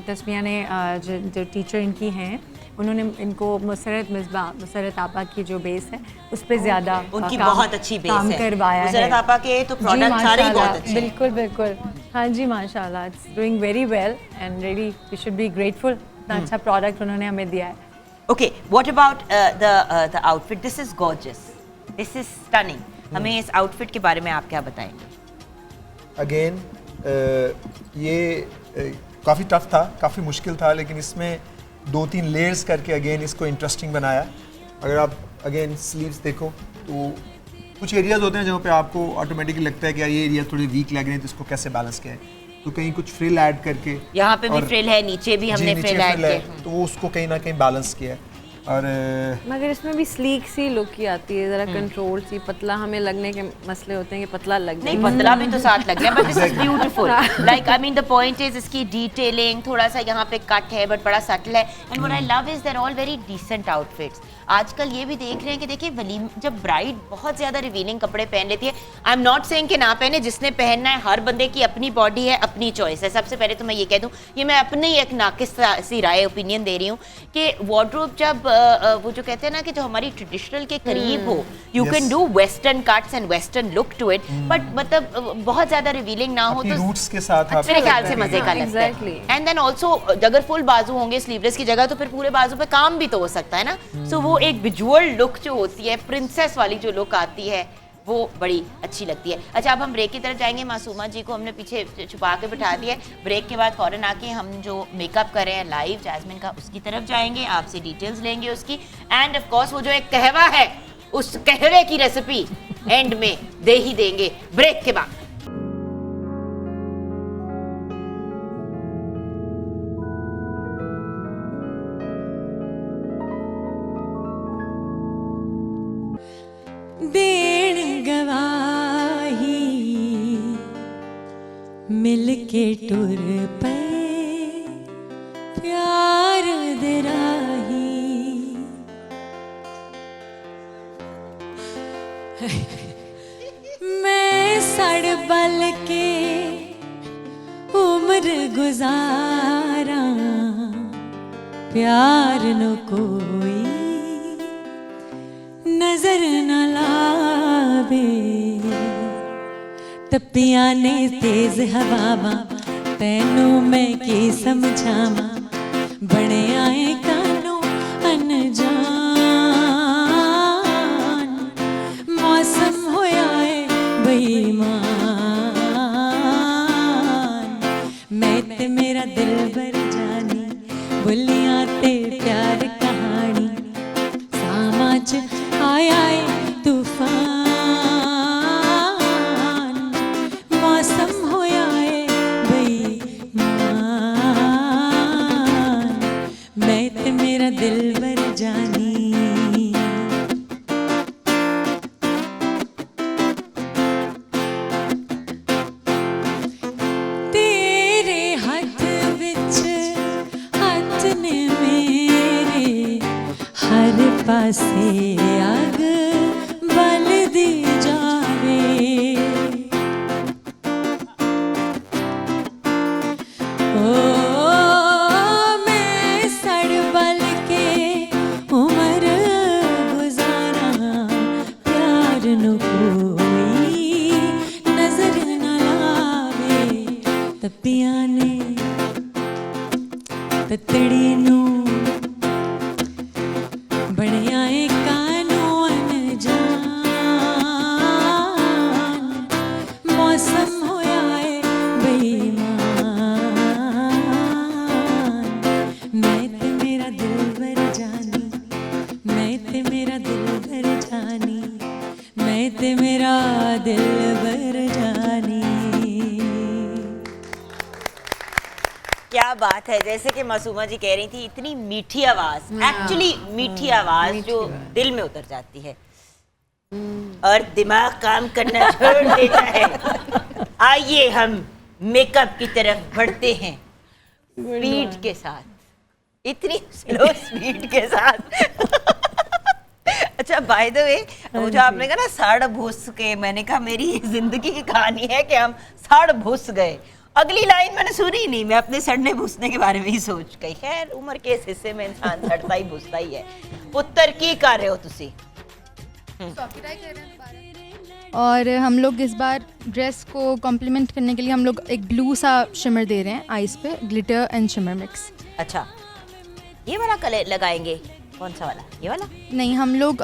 तस्मिया ने जो टीचर इनकी हैं उन्होंने इनको मुसरत आपा की जो बेस है उस पर ज़्यादा उनकी बहुत अच्छी बेस काम है, करवाया है। मुसरत आपा के तो प्रोडक्ट सारे ही बहुत अच्छे हैं। बिल्कुल बिल्कुल, हाँ जी माशाल्लाह, it's doing very well and really we should be grateful, इतना अच्छा प्रोडक्ट उन्होंने हमें दिया है। Okay, what about the outfit? This is gorgeous. This is stunning. हमें इस outfit के बारे में आप क्या बताएंगे? अगेन ये काफ़ी टफ था, काफ़ी मुश्किल था, लेकिन इसमें 2-3 लेयर्स करके अगेन इसको इंटरेस्टिंग बनाया। अगर आप अगेन स्लीव्स देखो तो कुछ एरियाज होते हैं जहाँ पे आपको ऑटोमेटिकली लगता है कि यार ये एरिया थोड़ी वीक लग रहे हैं, तो इसको कैसे बैलेंस किया है, तो कहीं कुछ फ्रिल ऐड करके, यहाँ पे भी फ्रिल है, नीचे भी हमने फ्रिल ऐड किया, तो वो उसको कहीं ना कहीं बैलेंस किया है। और मगर इसमें भी स्लीक सी लुक ही आती है, जरा कंट्रोल सी, पतला हमें लगने के मसले होते हैं कि पतला लग जाए। नहीं, पतला भी तो साथ लग गया, but this is beautiful. Like I mean the point is इसकी डिटेलिंग, थोड़ा सा यहाँ पे कट है बट बड़ा सटल है। And what I love is there all very decent outfits. आजकल ये भी देख रहे हैं कि देखिए वलीम जब ब्राइड बहुत ज्यादा रिवीलिंग कपड़े पहन लेती है, आई एम नॉट सेइंग कि ना पहने, जिसने पहनना है, हर बंदे की अपनी बॉडी है, अपनी चॉइस है। सबसे पहले तो मैं ये कह दूं, ये मैं अपनी एक नाकिस सी राय ओपिनियन दे रही हूँ कि वार्डरोब जब वो जो कहते हैं ना कि जो हमारी ट्रेडिशनल के करीब हो, you can do western cuts and western look to it, but मतलब बहुत ज्यादा रिवीलिंग ना हो तो रूट्स के साथ आप मेरे ख्याल से मजे का लगता है। एंड देन ऑल्सो अगर फुल बाजू होंगे स्लीवलेस की जगह तो फिर पूरे बाजू पे काम भी तो हो सकता है ना। सो वो एक विजुअल लुक जो होती है, प्रिंसेस वाली जो लुक आती है, वो बड़ी अच्छी लगती है। अच्छा, अब हम ब्रेक की तरफ जाएंगे। मासूमा जी को हमने पीछे छुपा के बिठा दिया है। ब्रेक के बाद फौरन आके हम जो मेकअप कर रहे हैं लाइव जैस्मिन का, उसकी तरफ जाएंगे, आपसे डिटेल्स लेंगे उसकी। एंड ऑफ कोर्स वो जो एक कहवा है, उस कहवे की रेसिपी एंड में दे ही देंगे ब्रेक के बाद। देण गवाही मिलके टुर पे प्यार दे राही, मैं सड़ बल के उम्र गुजारा, प्यार न कोई नजर न लावे, तपियां ने तेज हवावा, तैनू मैं की समझावा, बने आए कानों अनजान, मौसम होया है बेईमान, मैं ते मेरा दिल भर जानी, बोलियां ते प्यार कहानी, सामाज आया है तूफान, मौसम होया है बेईमान, मैं ते मेरा दिल भर जानी। तेरे हाथ विच हाथ ने मेरे, हर पासे आग बल दी जावे, ओ मैं सड़ बल के उम्र गुजारा, प्यार न कोई नजर न लावे, तपियां ने ततड़ी नू बने आए कानों अनजान, मौसम होया है बेईमान, मैं ते मेरा दिल भर जानी, मैं ते मेरा दिल भर जानी, मैं ते मेरा दिल भर जानी। क्या बात है, जैसे कि मासूमा जी कह रही थी, इतनी मीठी आवाज, एक्चुअली मीठी आवाज जो दिल में उतर जाती है और दिमाग काम करना छोड़ देता है। आइए हम मेकअप की तरफ बढ़ते हैं स्पीड के साथ, इतनी स्लो स्पीड के साथ। अच्छा, बाय द वे, वो जो आपने कहा ना साड़ भूस के, मैंने कहा मेरी जिंदगी की कहानी है कि हम साड़ भूस गए। अगली लाइन मैंने सुनी नहीं, मैं अपने सड़ने भूसने के बारे में ही सोच गई। खैर, उम्र के इस हिस्से में इंसान सड़ता ही भूसता ही है। पुत्र की कर रहे हो तुसी? और हम लोग इस बार ड्रेस को कॉम्प्लीमेंट करने के लिए हम लोग एक ब्लू सा शिमर दे रहे हैं आइस पे, ग्लिटर एंड शिमर मिक्स। अच्छा, ये वाला कलर लगाएंगे? कौन सा वाला? ये वाला? नहीं, हम लोग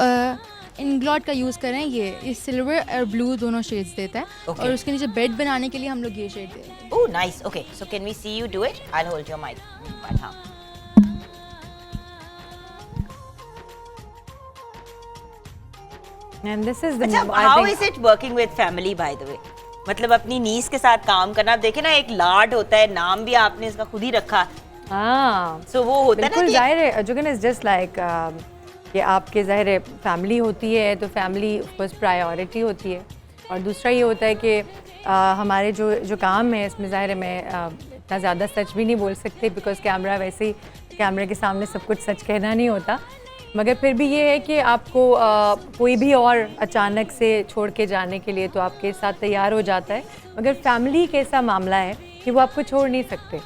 इंग्लॉट का यूज़ कर रहे हैं। ये सिल्वर और ब्लू दोनों शेड्स देता है। Okay. और उसके नीचे बेड बनाने के लिए हम लोग ये शेड दे रहे हैं। Oh, nice. Okay, so can we see you do it? I'll hold your mic. हाँ. And this is the अच्छा, I how think- is it working with family by the way? मतलब अपनी नीस के साथ काम करना। देखे ना, एक लाड होता है, नाम भी आपने इसका खुद ही रखा, हाँ सो वो होता है ना बिल्कुल कि जाहिर है जुगन इज जस्ट लाइक कि आपके ज़ाहिर है फैमिली होती है तो फैमिली ऑफकोर्स प्रायोरिटी होती है और दूसरा ये होता है कि हमारे जो काम है इसमें ज़ाहिर है मैं इतना ज़्यादा सच भी नहीं बोल सकती बिकॉज कैमरा वैसे ही कैमरे के सामने सब कुछ सच कहना नहीं होता मगर फिर भी ये है कि आपको कोई भी और अचानक से छोड़ के जाने के लिए तो आपके साथ तैयार हो जाता है मगर फैमिली के ऐसा मामला है कि वो आपको छोड़ नहीं सकते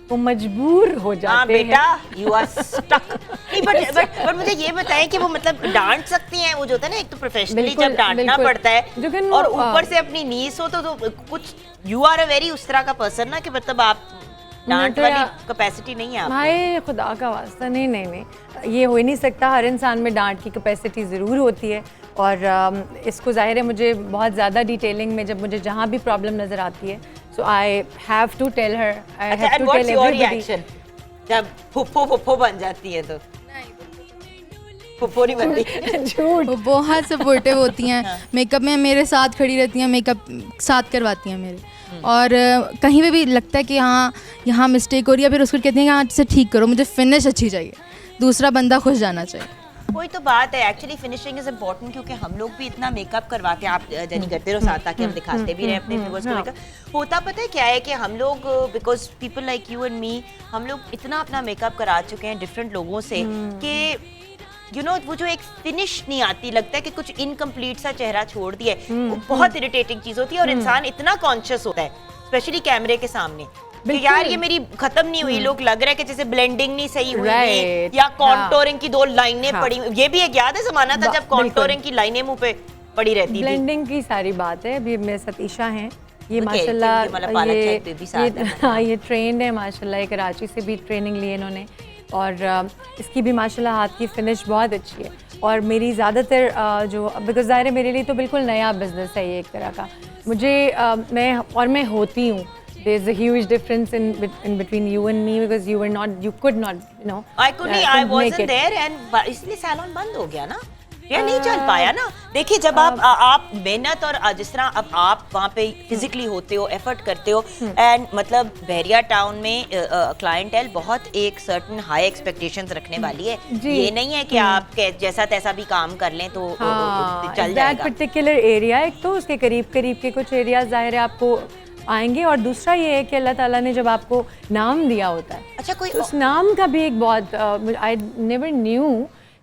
वो मजबूर हो जाते हैं बेटा यू आर स्टक नहीं बट मुझे ये बताएं कि वो मतलब डांट सकती हैं वो जो होता है ना एक तो प्रोफेशनली बिल्कुल, जब डांटना बिल्कुल। पड़ता है लेकिन और वो, ऊपर से अपनी नीस हो तो कुछ यू आर अ वेरी उस तरह का पर्सन ना कि मतलब आप डांट तो वाली या- कैपेसिटी नहीं है आपको। भाई खुदा का वास्ता नहीं ये हो ही नहीं सकता हर इंसान में डांट की कैपेसिटी ज़रूर होती है और इसको जाहिर है मुझे बहुत ज़्यादा डिटेलिंग में जब मुझे जहाँ भी प्रॉब्लम नज़र आती है so I have to tell her I अच्छा have and to what's tell your everybody reaction जब फुफ्फो बन जाती है तो फुफ्फो नहीं बनती झूठ वो बहुत सपोर्टिव होती हैं मेकअप में मेरे साथ खड़ी रहती हैं मेकअप साथ करवाती हैं मेरे और कहीं पे भी लगता है कि हाँ यहाँ मिस्टेक हो रही है फिर उसको कहती हैं कि हाँ से ठीक करो मुझे फिनिश अच्छी चाहिए दूसरा बंदा खुश जाना चाहिए कोई तो बात है एक्चुअली फिनिशिंग इज इम्पोर्टेंट क्योंकि हम लोग भी इतना मेकअप करवाते हैं आप जनी करते रहो साथ ताकि हम दिखाते भी रहे अपने व्यूअर्स को मेकअप होता पता है क्या है कि हम लोग because people like you and me हम लोग इतना अपना मेकअप करा चुके हैं डिफरेंट लोगों से कि यू नो वो जो एक फिनिश नहीं आती लगता है कि कुछ इनकम्प्लीट सा चेहरा छोड़ दिया है वो बहुत इरिटेटिंग चीज होती है और इंसान इतना कॉन्शियस होता है स्पेशली कैमरे के सामने कि यार ये मेरी खत्म नहीं हुई लोग लग रहा है कि जैसे ब्लेंडिंग नहीं सही हुई Right, या हाँ। कॉन्टोरिंग की 2 लाइनें हाँ। पड़ी ये भी एक याद है जमाना था जब बिल्कुल। कॉन्टोरिंग की लाइनें मुंह पे पड़ी रहती थी ब्लेंडिंग की सारी बात है अभी मेरे साथ ईशा हैं ये Okay, माशाल्लाह ये मतलब पालक चाय पे भी साथ है। हाँ ये ट्रेंड है माशाल्लाह कराची से भी ट्रेनिंग ली इन्होंने और इसकी भी माशाल्लाह हाथ की फिनिश बहुत अच्छी है और मेरी ज़्यादातर जो बिकॉज ज़ाहिर है मेरे लिए तो बिल्कुल नया बिजनेस है ये एक तरह का मुझे मैं होती हूँ there's a huge difference in between you and me because you could not you know I couldn't I couldn't make wasn't it. there and इसलिए सैलून बंद हो गया ना यार नहीं चल पाया ना देखिए जब आप मेहनत और जिस तरह अब आप वहाँ पे फिजिकली होते हो एफर्ट करते हो एंड मतलब बहरिया टाउन में क्लाइंटेल बहुत एक सर्टन हाई एक्सपेक्टेशंस रखने वाली है जी। ये नहीं है कि आप जैसा तैसा भी काम कर लें तो चल दैट जाएगा पर्टिकुलर एरिया एक तो उसके करीब के कुछ एरियाज ज़ाहिर है आपको आएंगे और दूसरा ये है कि अल्लाह ताला ने जब आपको नाम दिया होता है अच्छा कोई उस नाम का भी एक बहुत आई नेवर न्यू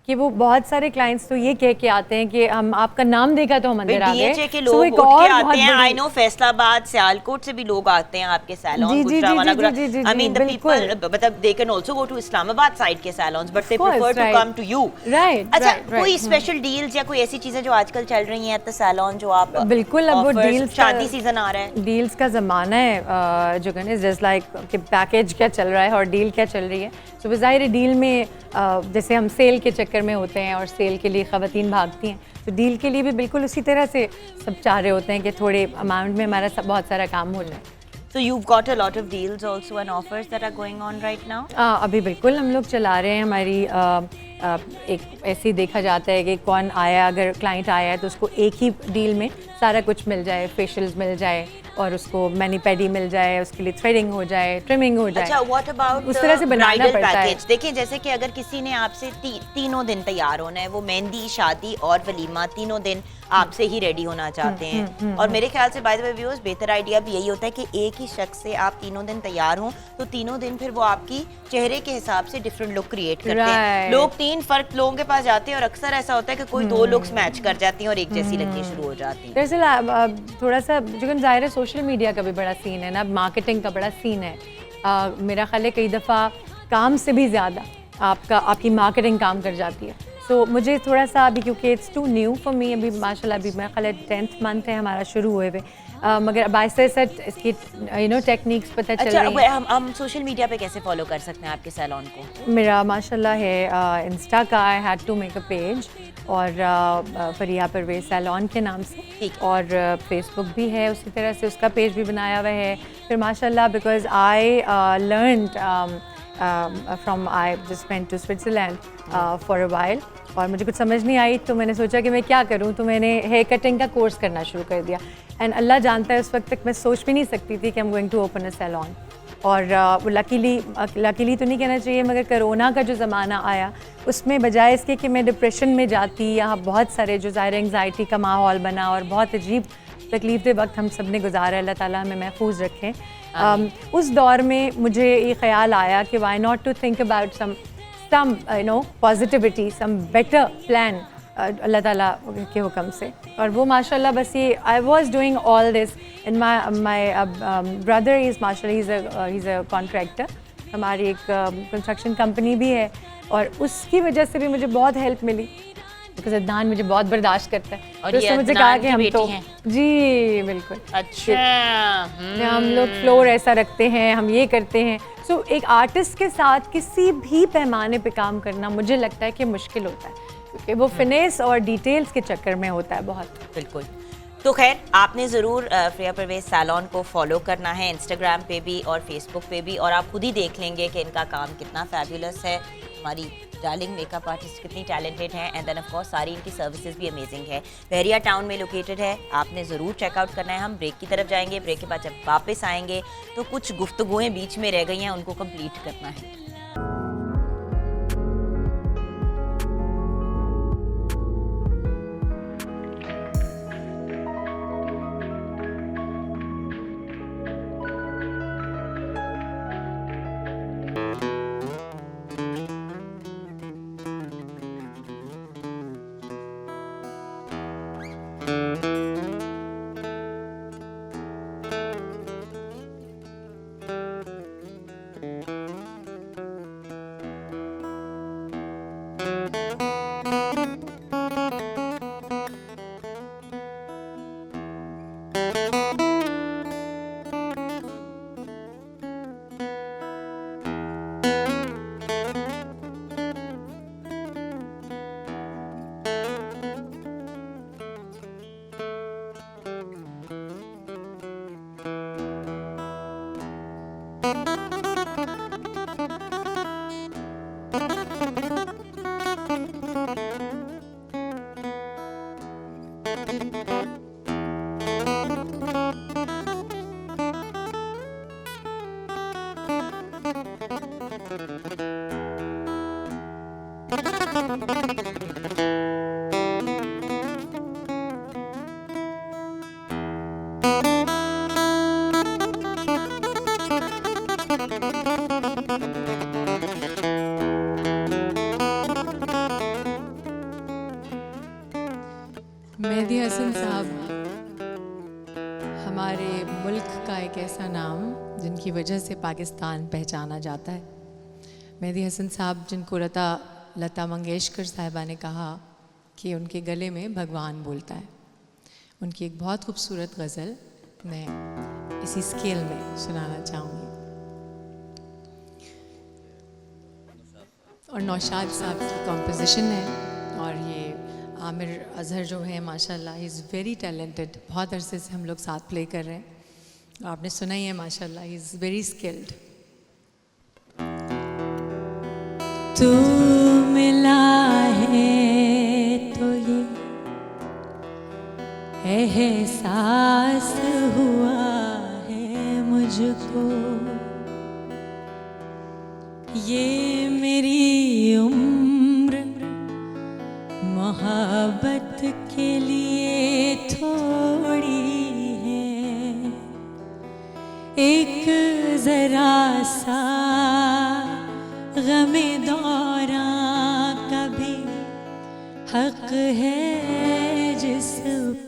कि वो बहुत सारे क्लाइंट्स तो ये कह के आते हैं कि हम आपका नाम देखा तो हम अंदर आ गए DHA के So लोग एक उठ और के बहुत आते हैं बड़ी- आई नो फैसलाबाद सियालकोट से भी लोग आते हैं आपके सैलून जी, गुजरावाला जी, जी, जी, आई मीन द बिल्कुल। पीपल मतलब they can also go to Islamabad side के सैलून्स but they course, prefer to right. Come to you Right, अच्छा right, right, कोई स्पेशल डील्स या कोई ऐसी चीजें जो आजकल चल रही हैं एट द सैलून जो आप बिल्कुल अब वो offers, डील्स शादी सीजन आ रहा है डील्स का ज़माना है जो कहने जस्ट लाइक कि पैकेज क्या चल रहा है और डील क्या चल रही है तो ज़ाहिर है डील में जैसे हम सेल के चक्कर में होते हैं और सेल के लिए ख़वातीन भागती हैं तो डील के लिए भी बिल्कुल उसी तरह से सब चाह रहे होते हैं कि थोड़े अमाउंट में हमारा बहुत सारा काम हो जाए So you've got a lot of deals also and offers that are going on right now? अभी बिल्कुल हम लोग चला रहे हैं हमारी एक ऐसे ही देखा जाता है कि कौन आया अगर क्लाइंट आया है तो उसको एक ही डील में सारा कुछ मिल जाए फेशियल्स मिल जाए और उसको मैनी पेडी मिल जाए उसके लिए थ्रेडिंग हो जाए ट्रिमिंग हो जाए अच्छा व्हाट अबाउट उस तरह से बनाना पड़ता है देखिए जैसे कि अगर किसी ने आपसे तीनों दिन तैयार होना है वो मेहंदी शादी और वलीमा तीनों दिन आपसे ही रेडी होना चाहते हैं और मेरे ख्याल से बाय द वे व्यूअर्स बेहतर आइडिया भी यही होता है कि एक ही शख्स से आप तीनों दिन तैयार हों तो तीनों दिन फिर वो आपकी चेहरे के हिसाब से डिफरेंट लुक क्रिएट करते हैं लोग 3 फर्क लोगों के पास जाते हैं और अक्सर ऐसा होता है कि कोई 2 लुक्स मैच कर जाती हैं और एक जैसी लगनी शुरू हो जाती है दरअसल थोड़ा सा जो ज़ाहिर है सोशल मीडिया का भी बड़ा सीन है ना मार्केटिंग का बड़ा सीन है मेरा ख्याल है कई दफ़ा काम से भी ज़्यादा आपकी मार्केटिंग काम कर जाती है तो मुझे थोड़ा सा अभी क्योंकि it's too new for me अभी माशाल्लाह अभी मेरा ख्याल है 10th मंथ है हमारा शुरू हुए हुए मगर अब आहिस्ता इसकी टेक्निक्स पता चल रही हैं। हम सोशल मीडिया पे कैसे फॉलो कर सकते हैं आपके सैलून को मेरा माशाल्लाह है इंस्टा का I had to make a page और फरिया परवेज सैलून के नाम से और फेसबुक भी है उसी तरह से उसका पेज भी बनाया हुआ है फिर माशाल्लाह because I learned from I just went to Switzerland for a while और मुझे कुछ समझ नहीं आई तो मैंने सोचा कि मैं क्या करूं तो मैंने हेयर कटिंग का कोर्स करना शुरू कर दिया एंड अल्लाह जानता है उस वक्त तक मैं सोच भी नहीं सकती थी कि I am going to open a salon और वो लकीली तो नहीं कहना चाहिए, मगर कोरोना का जो ज़माना आया उसमें बजाय इसके कि मैं डिप्रेशन में जाती, यहाँ बहुत सारे जो ज़ाहिर एंग्जाइटी का माहौल बना और बहुत अजीब तकलीफ दे वक्त हम सब ने गुजारा, अल्लाह ताला हमें महफूज रखें। उस दौर में मुझे ये ख्याल आया कि why not to think about some positivity, some better plan अल्लाह ताला के हुक्म से। और वो माशाल्लाह बस ये I was doing all this in my brother is माशाल्लाह ही इज़ अ कॉन्ट्रैक्टर, हमारी एक कंस्ट्रक्शन कंपनी भी है और उसकी वजह से भी मुझे बहुत हेल्प मिली, बिकॉज अदनान मुझे बहुत बर्दाश्त करता है। और तो ये उसने मुझे अदनान कहा कि की हम बेटी तो हैं? जी बिल्कुल, अच्छा हम लोग फ्लोर ऐसा रखते हैं, हम ये करते हैं। सो एक आर्टिस्ट के साथ किसी भी पैमाने पे काम करना मुझे लगता है कि मुश्किल होता है, क्योंकि वो फिनेस और डिटेल्स के चक्कर में होता है बहुत। बिल्कुल। तो खैर आपने ज़रूर प्रिया परवेज़ सैलून को फॉलो करना है इंस्टाग्राम पे भी और फेसबुक पे भी, और आप खुद ही देख लेंगे कि इनका काम कितना फैबुलस है। हमारी डार्लिंग मेकअप आर्टिस्ट कितनी टैलेंटेड हैं, एंड देन ऑफ कोर्स सारी इनकी सर्विसेज भी अमेजिंग है। बहरिया टाउन में लोकेटेड है, आपने ज़रूर चेकआउट करना है। हम ब्रेक की तरफ जाएंगे, ब्रेक के बाद जब वापस आएंगे तो कुछ गुफ्तगुएं बीच में रह गई हैं, उनको कंप्लीट करना है। मेहदी हसन साहब हमारे मुल्क का एक ऐसा नाम जिनकी वजह से पाकिस्तान पहचाना जाता है। मेहदी हसन साहब जिनको लता मंगेशकर साहिबा ने कहा कि उनके गले में भगवान बोलता है, उनकी एक बहुत खूबसूरत गज़ल मैं इसी स्केल में सुनाना चाहूँगी। और नौशाद साहब की कॉम्पोजिशन है, और ये आमिर अजहर जो है माशाल्लाह ही इज़ वेरी टैलेंटेड, बहुत अरसे से हम लोग साथ प्ले कर रहे हैं, आपने सुना ही है माशाल्लाह ही इज़ वेरी स्किल्ड। तू मिला है तो ये एहसास हुआ है मुझको, ये मेरी उम्र मोहब्बत के लिए थोड़ी है, एक जरा सा गमे दौरां का भी हक है जिस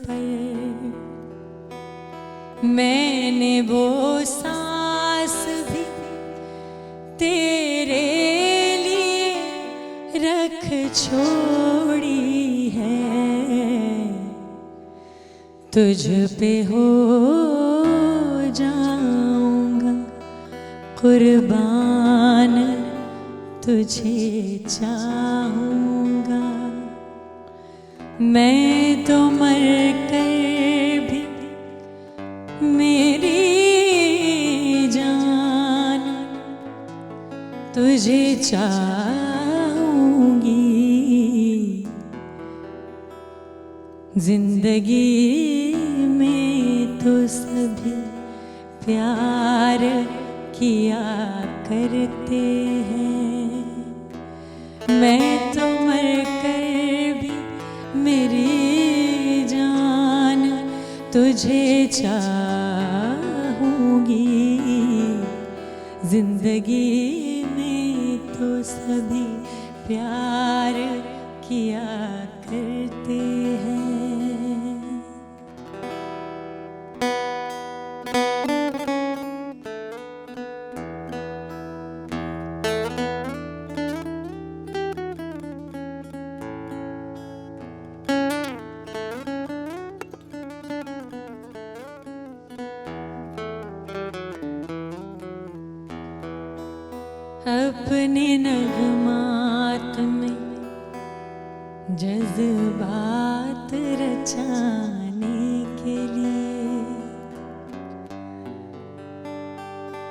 पर मैंने वो सांस भी तेरे लिए रख छोड़ी है, तुझ पे हो जाऊंगा कुर्बान, तुझे चाहूंगा मैं तो मर कर भी मेरी जान तुझे चाहूंगी, जिंदगी में तो सभी प्यार किया करते हैं। मैं तो मर कर भी मेरी जान तुझे चाहूँगी। जिंदगी में तो सभी प्यार किया करते हैं। अपने नगमात में जज्बात रचाने के लिए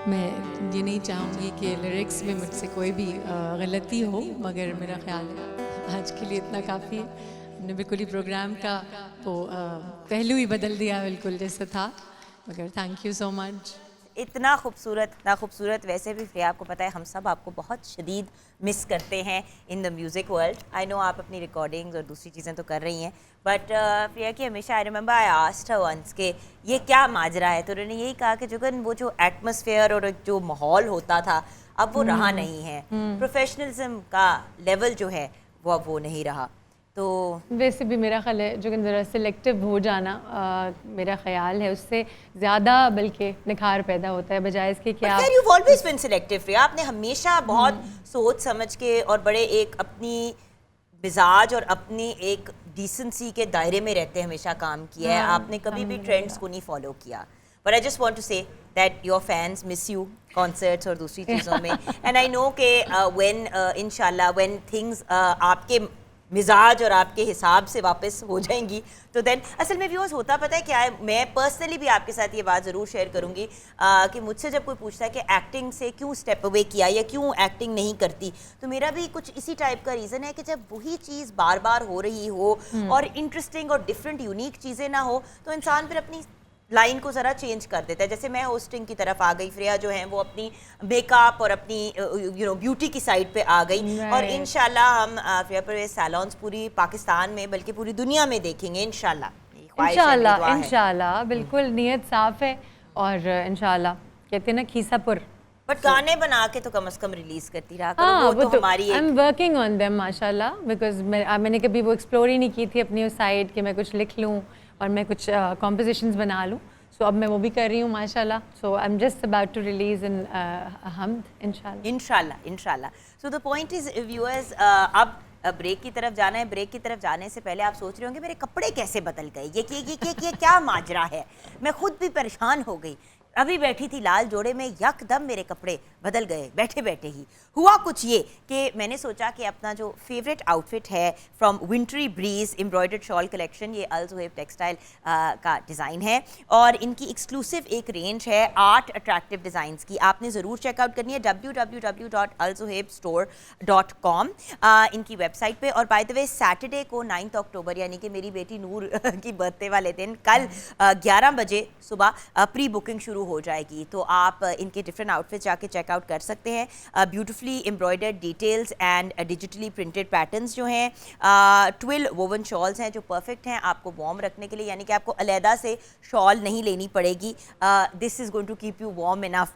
मैं ये नहीं चाहूँगी कि लिरिक्स में मुझसे कोई भी गलती हो, मगर मेरा ख्याल है आज के लिए इतना काफ़ी है। हमने बिल्कुल ही प्रोग्राम का वो पहलू ही बदल दिया बिल्कुल जैसे था, मगर थैंक यू सो मच। इतना खूबसूरत। वैसे भी फ्रिया, आपको पता है हम सब आपको बहुत शदीद मिस करते हैं in the music world. I know आप अपनी रिकॉर्डिंग्स और दूसरी चीज़ें तो कर रही हैं, बट फ्रिया की हमेशा I remember I asked her once के ये क्या माजरा है, तो उन्होंने यही कहा कि जुगन वो जो एटमॉस्फेयर और जो माहौल होता था अब वो रहा नहीं है। प्रोफेशनलिज्म का लेवल जो है वो अब वो नहीं रहा। तो वैसे भी मेरा ख्याल है जो ज़रा सिलेक्टिव हो जाना मेरा ख्याल है उससे ज़्यादा बल्कि निखार पैदा होता है, बजाय इसके कि आप you've always been selective, Freya. आपने हमेशा बहुत सोच समझ के और बड़े एक अपनी मिजाज और अपनी एक डिसेंसी के दायरे में रहते हमेशा काम किया है। आपने कभी भी ट्रेंड्स को नहीं फॉलो किया। But I just want to say that your fans miss you concerts और दूसरी चीज़ों में, एंड आई नो के व्हेन इंशाल्लाह व्हेन थिंग्स आपके मिजाज और आपके हिसाब से वापस हो जाएंगी तो देन असल में व्यूअर्स होता पता है क्या है, मैं पर्सनली भी आपके साथ ये बात ज़रूर शेयर करूँगी कि मुझसे जब कोई पूछता है कि एक्टिंग से क्यों स्टेप अवे किया या क्यों एक्टिंग नहीं करती, तो मेरा भी कुछ इसी टाइप का रीज़न है कि जब वही चीज़ बार बार हो रही हो और इंटरेस्टिंग और डिफरेंट यूनिक चीज़ें ना हो तो इंसान फिर अपनी लाइन को ज़रा चेंज कर देता है। जैसे मैं होस्टिंग की तरफ आ गई, फ्रिया जो है वो अपनी मेकअप और अपनी ब्यूटी की साइड पे आ गई, और इंशाल्लाह हम फ्रिया परवेज़ सैलून्स पूरी पाकिस्तान में बल्कि पूरी दुनिया में देखेंगे इंशाल्लाह। बिल्कुल नीयत साफ है और इंशाल्लाह कहते हैं ना खीसापुर, बट गाने बना के तो कम से कम रिलीज करती रहा करो, वो तो हमारी I am working on them माशाल्लाह, बिकॉज मैंने कभी वो एक्सप्लोर ही नहीं की थी अपनी उस साइड कि मैं कुछ लिख लूँ और मैं कुछ कॉम्पोजिशंस बना लूँ। सो अब मैं वो भी कर रही हूँ माशाल्लाह। So I am just about to release in हमद इंशाल्लाह। So the point is viewers, अब ब्रेक की तरफ जाना है। ब्रेक की तरफ जाने से पहले आप सोच रहे होंगे मेरे कपड़े कैसे बदल गए, ये क्या माजरा है। मैं खुद भी परेशान हो गई। अभी बैठी थी लाल जोड़े में, यकदम मेरे कपड़े बदल गए बैठे बैठे ही। हुआ कुछ ये कि मैंने सोचा कि अपना जो फेवरेट आउटफिट है from wintry breeze embroidered shawl collection, ये अल ज़ुहैब टेक्सटाइल का डिज़ाइन है और इनकी एक्सक्लूसिव एक रेंज है 8 अट्रैक्टिव डिज़ाइंस की। आपने ज़रूर चेकआउट करनी है www.alzuhaibstore.com इनकी वेबसाइट पे। और बाय द वे सैटरडे को 9 अक्टूबर यानी कि मेरी बेटी नूर की बर्थडे वाले दिन कल 11 बजे सुबह प्री बुकिंग शुरू हो जाएगी, तो आप इनके डिफरेंट आउटफिट्स जाके चेकआउट कर सकते हैं। Beautifully embroidered details and digitally printed patterns जो हैं, ट्विल वोवन शॉल्स हैं जो परफेक्ट हैं आपको वार्म रखने के लिए, यानी कि आपको अलहदा से शॉल नहीं लेनी पड़ेगी। This is going to keep you warm enough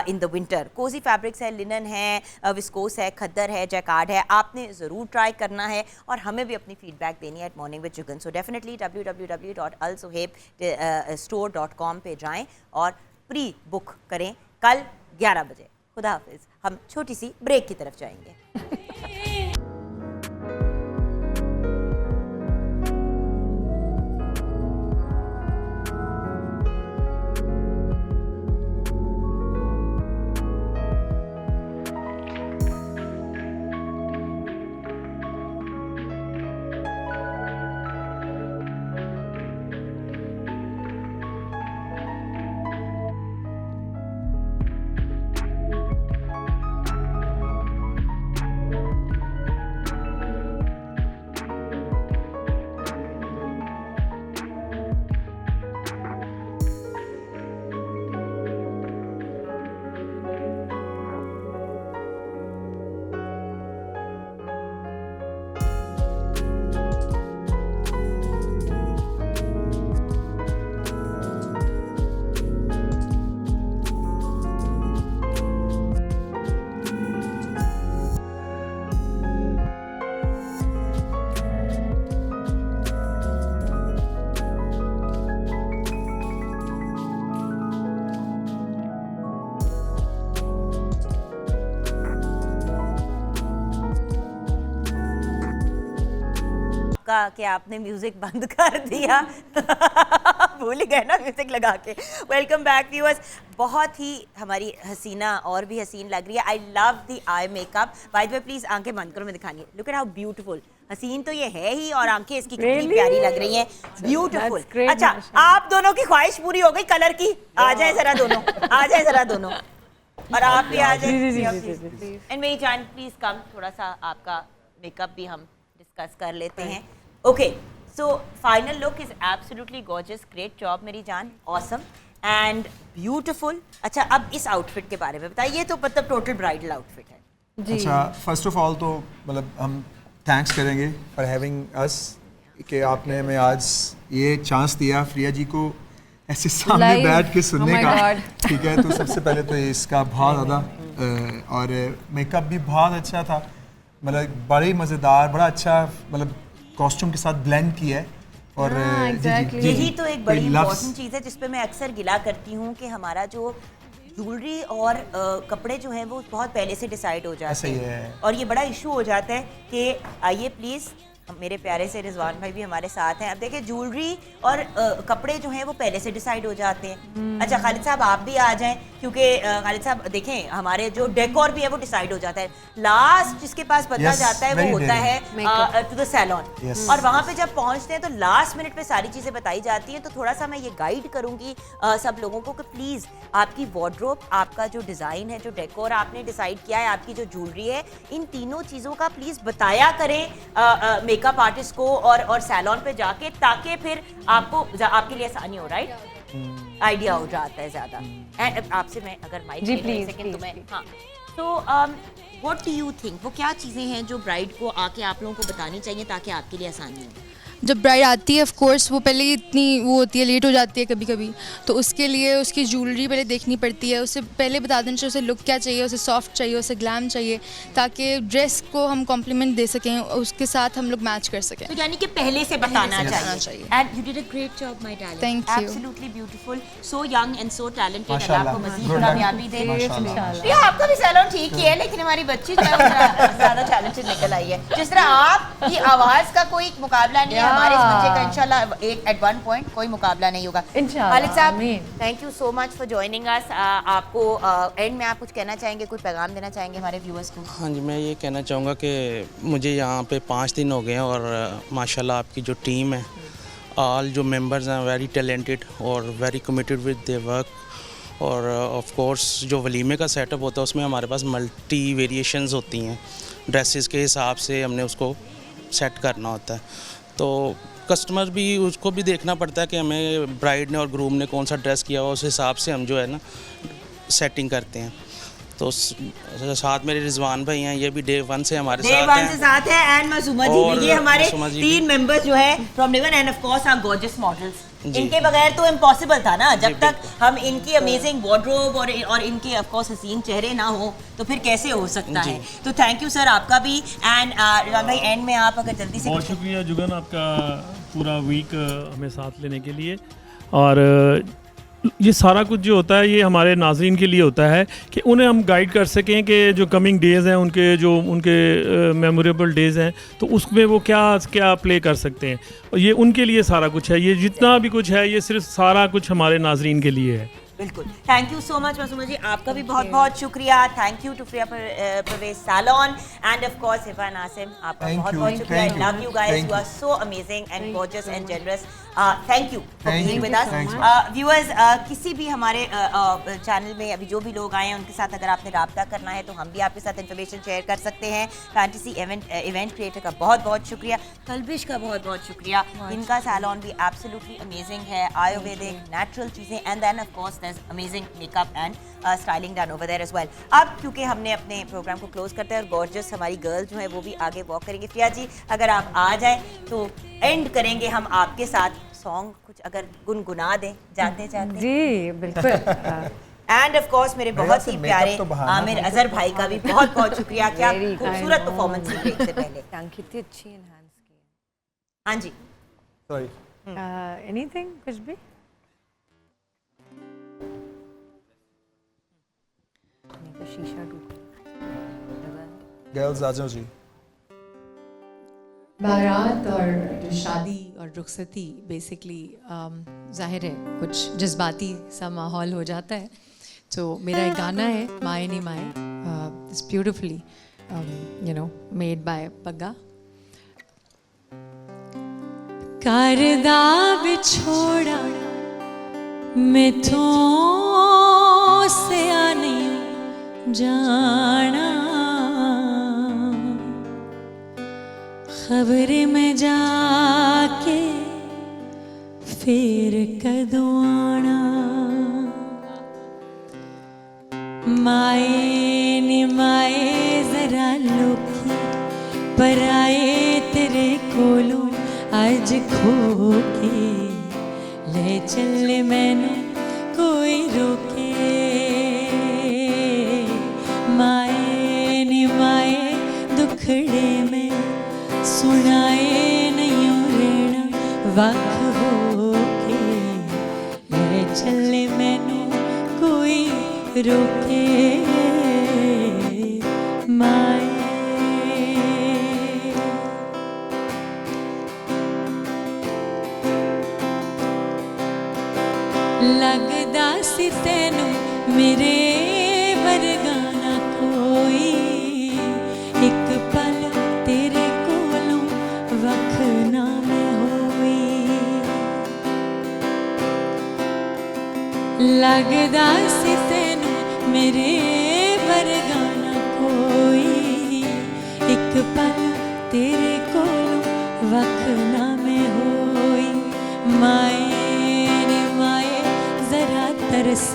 in the winter. Cosy fabrics है, लिनन है, विस्कोस है, खद्दर है, जैकार्ड है। आपने ज़रूर ट्राई करना है और हमें भी अपनी फीडबैक देनी है eight morning with Jugan. So definitely www.alzuhaib.com पे जाएँ और प्री बुक करें कल 11 बजे। खुदा हाफिज़। हम छोटी सी ब्रेक की तरफ जाएंगे। आपका कि आपने म्यूजिक बंद कर दिया भूल ही गए ना म्यूजिक लगा के। Welcome back viewers. बहुत ही हमारी हसीना और भी हसीन लग रही है। I love the eye makeup. Bye the way please आंखें बंद करो, मैं दिखानी। Look at how beautiful. हसीन तो ये है ही और आंखें इसकी कितनी प्यारी लग रही हैं, ब्यूटीफुल। अच्छा, आप दोनों की ख्वाहिश पूरी हो गई कलर की। आ जाए जरा दोनों, आ जाए जरा दोनों, और आप भी आ जाए। एंड मेरी जान प्लीज कम, थोड़ा सा आपका मेकअप भी हम डिस्कस कर लेते हैं। Okay, so final look is absolutely gorgeous. Great job मेरी जान, ऑसम एंड ब्यूटीफुल। अच्छा, अब इस आउटफिट के बारे में बताइए। ये तो मतलब टोटल ब्राइडल आउटफिट है जी। अच्छा, फर्स्ट ऑफ ऑल तो मतलब हम थैंक्स करेंगे फॉर हैविंग अस, कि आपने हमें आज ये चांस दिया प्रिया जी को ऐसे सामने बैठ के सुनने का। ठीक है, तो सबसे पहले तो इसका बहुत ज़्यादा और मेकअप भी बहुत अच्छा था, मतलब बड़ा ही मज़ेदार, बड़ा अच्छा, मतलब कॉस्ट्यूम के साथ ब्लेंड किया है। और यही तो एक बड़ी इंपॉर्टेंट चीज़ है जिस पे मैं अक्सर गिला करती हूँ कि हमारा जो ज्वेलरी और कपड़े जो हैं वो बहुत पहले से डिसाइड हो जाते हैं, और ये बड़ा इशू हो जाता है कि आइए प्लीज़, मेरे प्यारे से रिजवान भाई भी हमारे साथ हैं। अब देखिए, ज्वेलरी और कपड़े जो हैं वो पहले से डिसाइड हो जाते हैं। अच्छा खालिद साहब आप भी आ जाएं, क्योंकि खालिद साहब देखें हमारे जो डेकोर भी है वो डिसाइड हो जाता है। लास्ट जिसके पास बदला जाता है वो होता है टू द सैलून, और वहाँ पे जब पहुँचते हैं तो लास्ट मिनट पे सारी चीज़ें बताई जाती हैं। तो थोड़ा सा मैं ये गाइड करूँगी सब लोगों को कि प्लीज़ आपकी वार्डरोब, आपका जो डिज़ाइन है, जो डेकोर आपने डिसाइड किया है, आपकी जो ज्वेलरी है, इन तीनों चीज़ों का प्लीज़ बताया करें मेकअप आर्टिस्ट को और सैलून पे जाके, ताकि फिर आपको आपके लिए आसानी हो, राइट? आइडिया हो जाता है ज़्यादा। एंड आपसे मैं अगर माइक जी, ले प्लीज, सेकंड तो मैं, प्लीज। हाँ, तो व्हाट डू यू थिंक, वो क्या चीज़ें हैं जो ब्राइड को आके आप लोगों को बतानी चाहिए ताकि आपके लिए आसानी हो? जब ब्राइड आती है ऑफ कोर्स वो पहले ही इतनी वो होती है, लेट हो जाती है कभी कभी, तो उसके लिए उसकी ज्वेलरी पहले देखनी पड़ती है। उसे पहले बता देना चाहिए उसे लुक क्या चाहिए, उसे सॉफ्ट चाहिए, उसे ग्लैम चाहिए, ताकि ड्रेस को हम कॉम्प्लीमेंट दे सकें, उसके साथ हम लोग मैच कर सकें। तो यानी कि पहले से बताना चाहिए। And you did a great job my darling. Thank you. Absolutely beautiful, so young and so talented. अल्लाह माशाल्लाह, आपको मज़ीद good कामयाबी दे। माशाल्लाह। ये आपका भी सैलून ठीक ही है, लेकिन हमारी बच्ची जो है वो ज़्यादा टैलेंटेड निकल आई है। जिस तरह आपकी आवाज़ का कोई मुकाबला नहीं है, हमारे इस बच्चे का इंशाल्लाह एक एट वन पॉइंट कोई मुकाबला नहीं होगा। खालिद साहब, thank you so much for joining us. आपको एंड में आप कुछ कहना चाहेंगे, कुछ पैगाम देना चाहेंगे हमारे व्यूअर्स को? हाँ जी, मैं ये कहना चाहूँगा कि मुझे यहाँ पे 5 दिन हो गए हैं, और माशाल्लाह आपकी जो टीम है, ऑल जो मेंबर्स हैं वेरी टैलेंटेड और very committed with their work. और ऑफ कोर्स जो वलीमे का सेटअप होता है उसमें हमारे पास मल्टी वेरिएशंस होती हैं, ड्रेसेस के हिसाब से हमने उसको सेट करना होता है। तो कस्टमर भी, उसको भी देखना पड़ता है कि हमें ब्राइड ने और ग्रूम ने कौन सा ड्रेस किया हुआ, उस हिसाब से हम जो है ना सेटिंग करते हैं। तो साथ मेरे रिजवान भाई हैं, ये भी डे 1 से हमारे साथ हैं। एंड मासूमा जी भी, ये हमारे 3 मेंबर्स जो है फ्रॉम लिवन, and of course our gorgeous models. इनके बगैर तो इम्पॉसिबल था ना, जब तक हम इनकी अमेजिंग वार्डरोब और इनके ऑफ कोर्स हसीन चेहरे ना हो तो फिर कैसे हो सकता है। तो थैंक यू सर आपका भी। एंड रिजवान भाई, एंड में आप अगर जल्दी से। बहुत शुक्रिया जुगन आपका पूरा वीक हमें साथ लेने के लिए। और ये सारा कुछ जो होता है ये हमारे नाज़रीन के लिए होता है कि उन्हें हम गाइड कर सकें कि जो कमिंग डेज़ हैं, उनके मेमोरेबल डेज़ हैं, तो उसमें वो क्या प्ले कर सकते हैं। और ये उनके लिए सारा कुछ है, ये जितना भी कुछ है ये सिर्फ सारा कुछ हमारे नाज़रीन के लिए है। बिल्कुल, thank you so much Masooma ji, आपका भी बहुत बहुत शुक्रिया। Thank you to Priya Parvez salon and of course Hiba Nasim, आपका बहुत बहुत शुक्रिया। I love you guys, you are so amazing and gorgeous and generous. Thank you for being with us. Viewers, किसी भी हमारे चैनल में अभी जो भी लोग आए हैं उनके साथ अगर आपने राब्ता करना है तो हम भी आपके साथ इन्फॉर्मेशन शेयर कर सकते हैं। फैंटेसी इवेंट क्रिएटर का बहुत बहुत शुक्रिया, कल्बिश का बहुत बहुत शुक्रिया। इनका सैलून भी एब्सोल्युटली अमेजिंग है, आयुर्वेदिक नेचुरल चीज़ें, and then of course amazing makeup and styling done over there as well. अब क्योंकि हमने अपने प्रोग्राम को क्लोज करते हैं और गॉर्जियस हमारी गर्ल जो है वो भी आगे वॉक करेंगे, प्रिया जी अगर आप आ जाएं तो एंड करेंगे हम आपके साथ। सॉन्ग कुछ अगर गुनगुना दें जाते जाते। जी बिल्कुल। एंड ऑफ कोर्स मेरे बहुत ही प्यारे आमिर अजहर भाई का भी बहुत बहुत शुक्रिया, क्या खूबसूरत परफॉर्मेंस थी ब्रेक से पहले। कितनी अच्छी एनहांस की। हाँ जी, सॉरी, एनीथिंग, कुछ भी। शीशा टूटा। गर्ल्स आ जाओ जी। बारात और जो शादी और रुखसती बेसिकली ज़ाहिर है कुछ जज्बाती सा माहौल हो जाता है. तो मेरा एक गाना है माए नी माए, इट्स ब्यूटिफुली मेड बाय पग्गा. करदा बिछोड़ा मैथों से आने जाना, खबर में जाके फिर कदों आना. माए नी माए जरा लोकी पर आए तेरे कोलों अज खो के, ले चले मैनू कोई रोके. माए नी माए दुखड़े में सुनाए नहीं रहना वख हो के, ले चले मैनू कोई रोके. माए लगदा सी तैनू मेरे वर्गा ना कोई, एक पल तेरे कोलों वख ना मैं होई. लगदा सी तैनू मेरे वर्गा ना कोई, एक पल तेरे कोलों वख ना मैं होई. माए तरस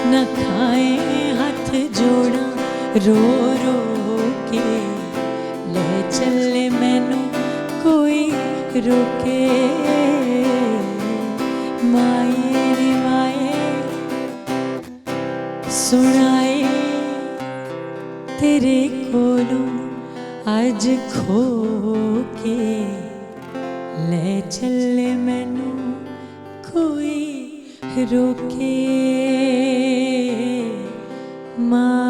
न खाए हाथ जोड़ा रो रो के, ले चले मैनू कोई रोके. माए रे माए सुनाए तेरे कोलों अज खो के, ले चले मैनू कोई रोके. माँ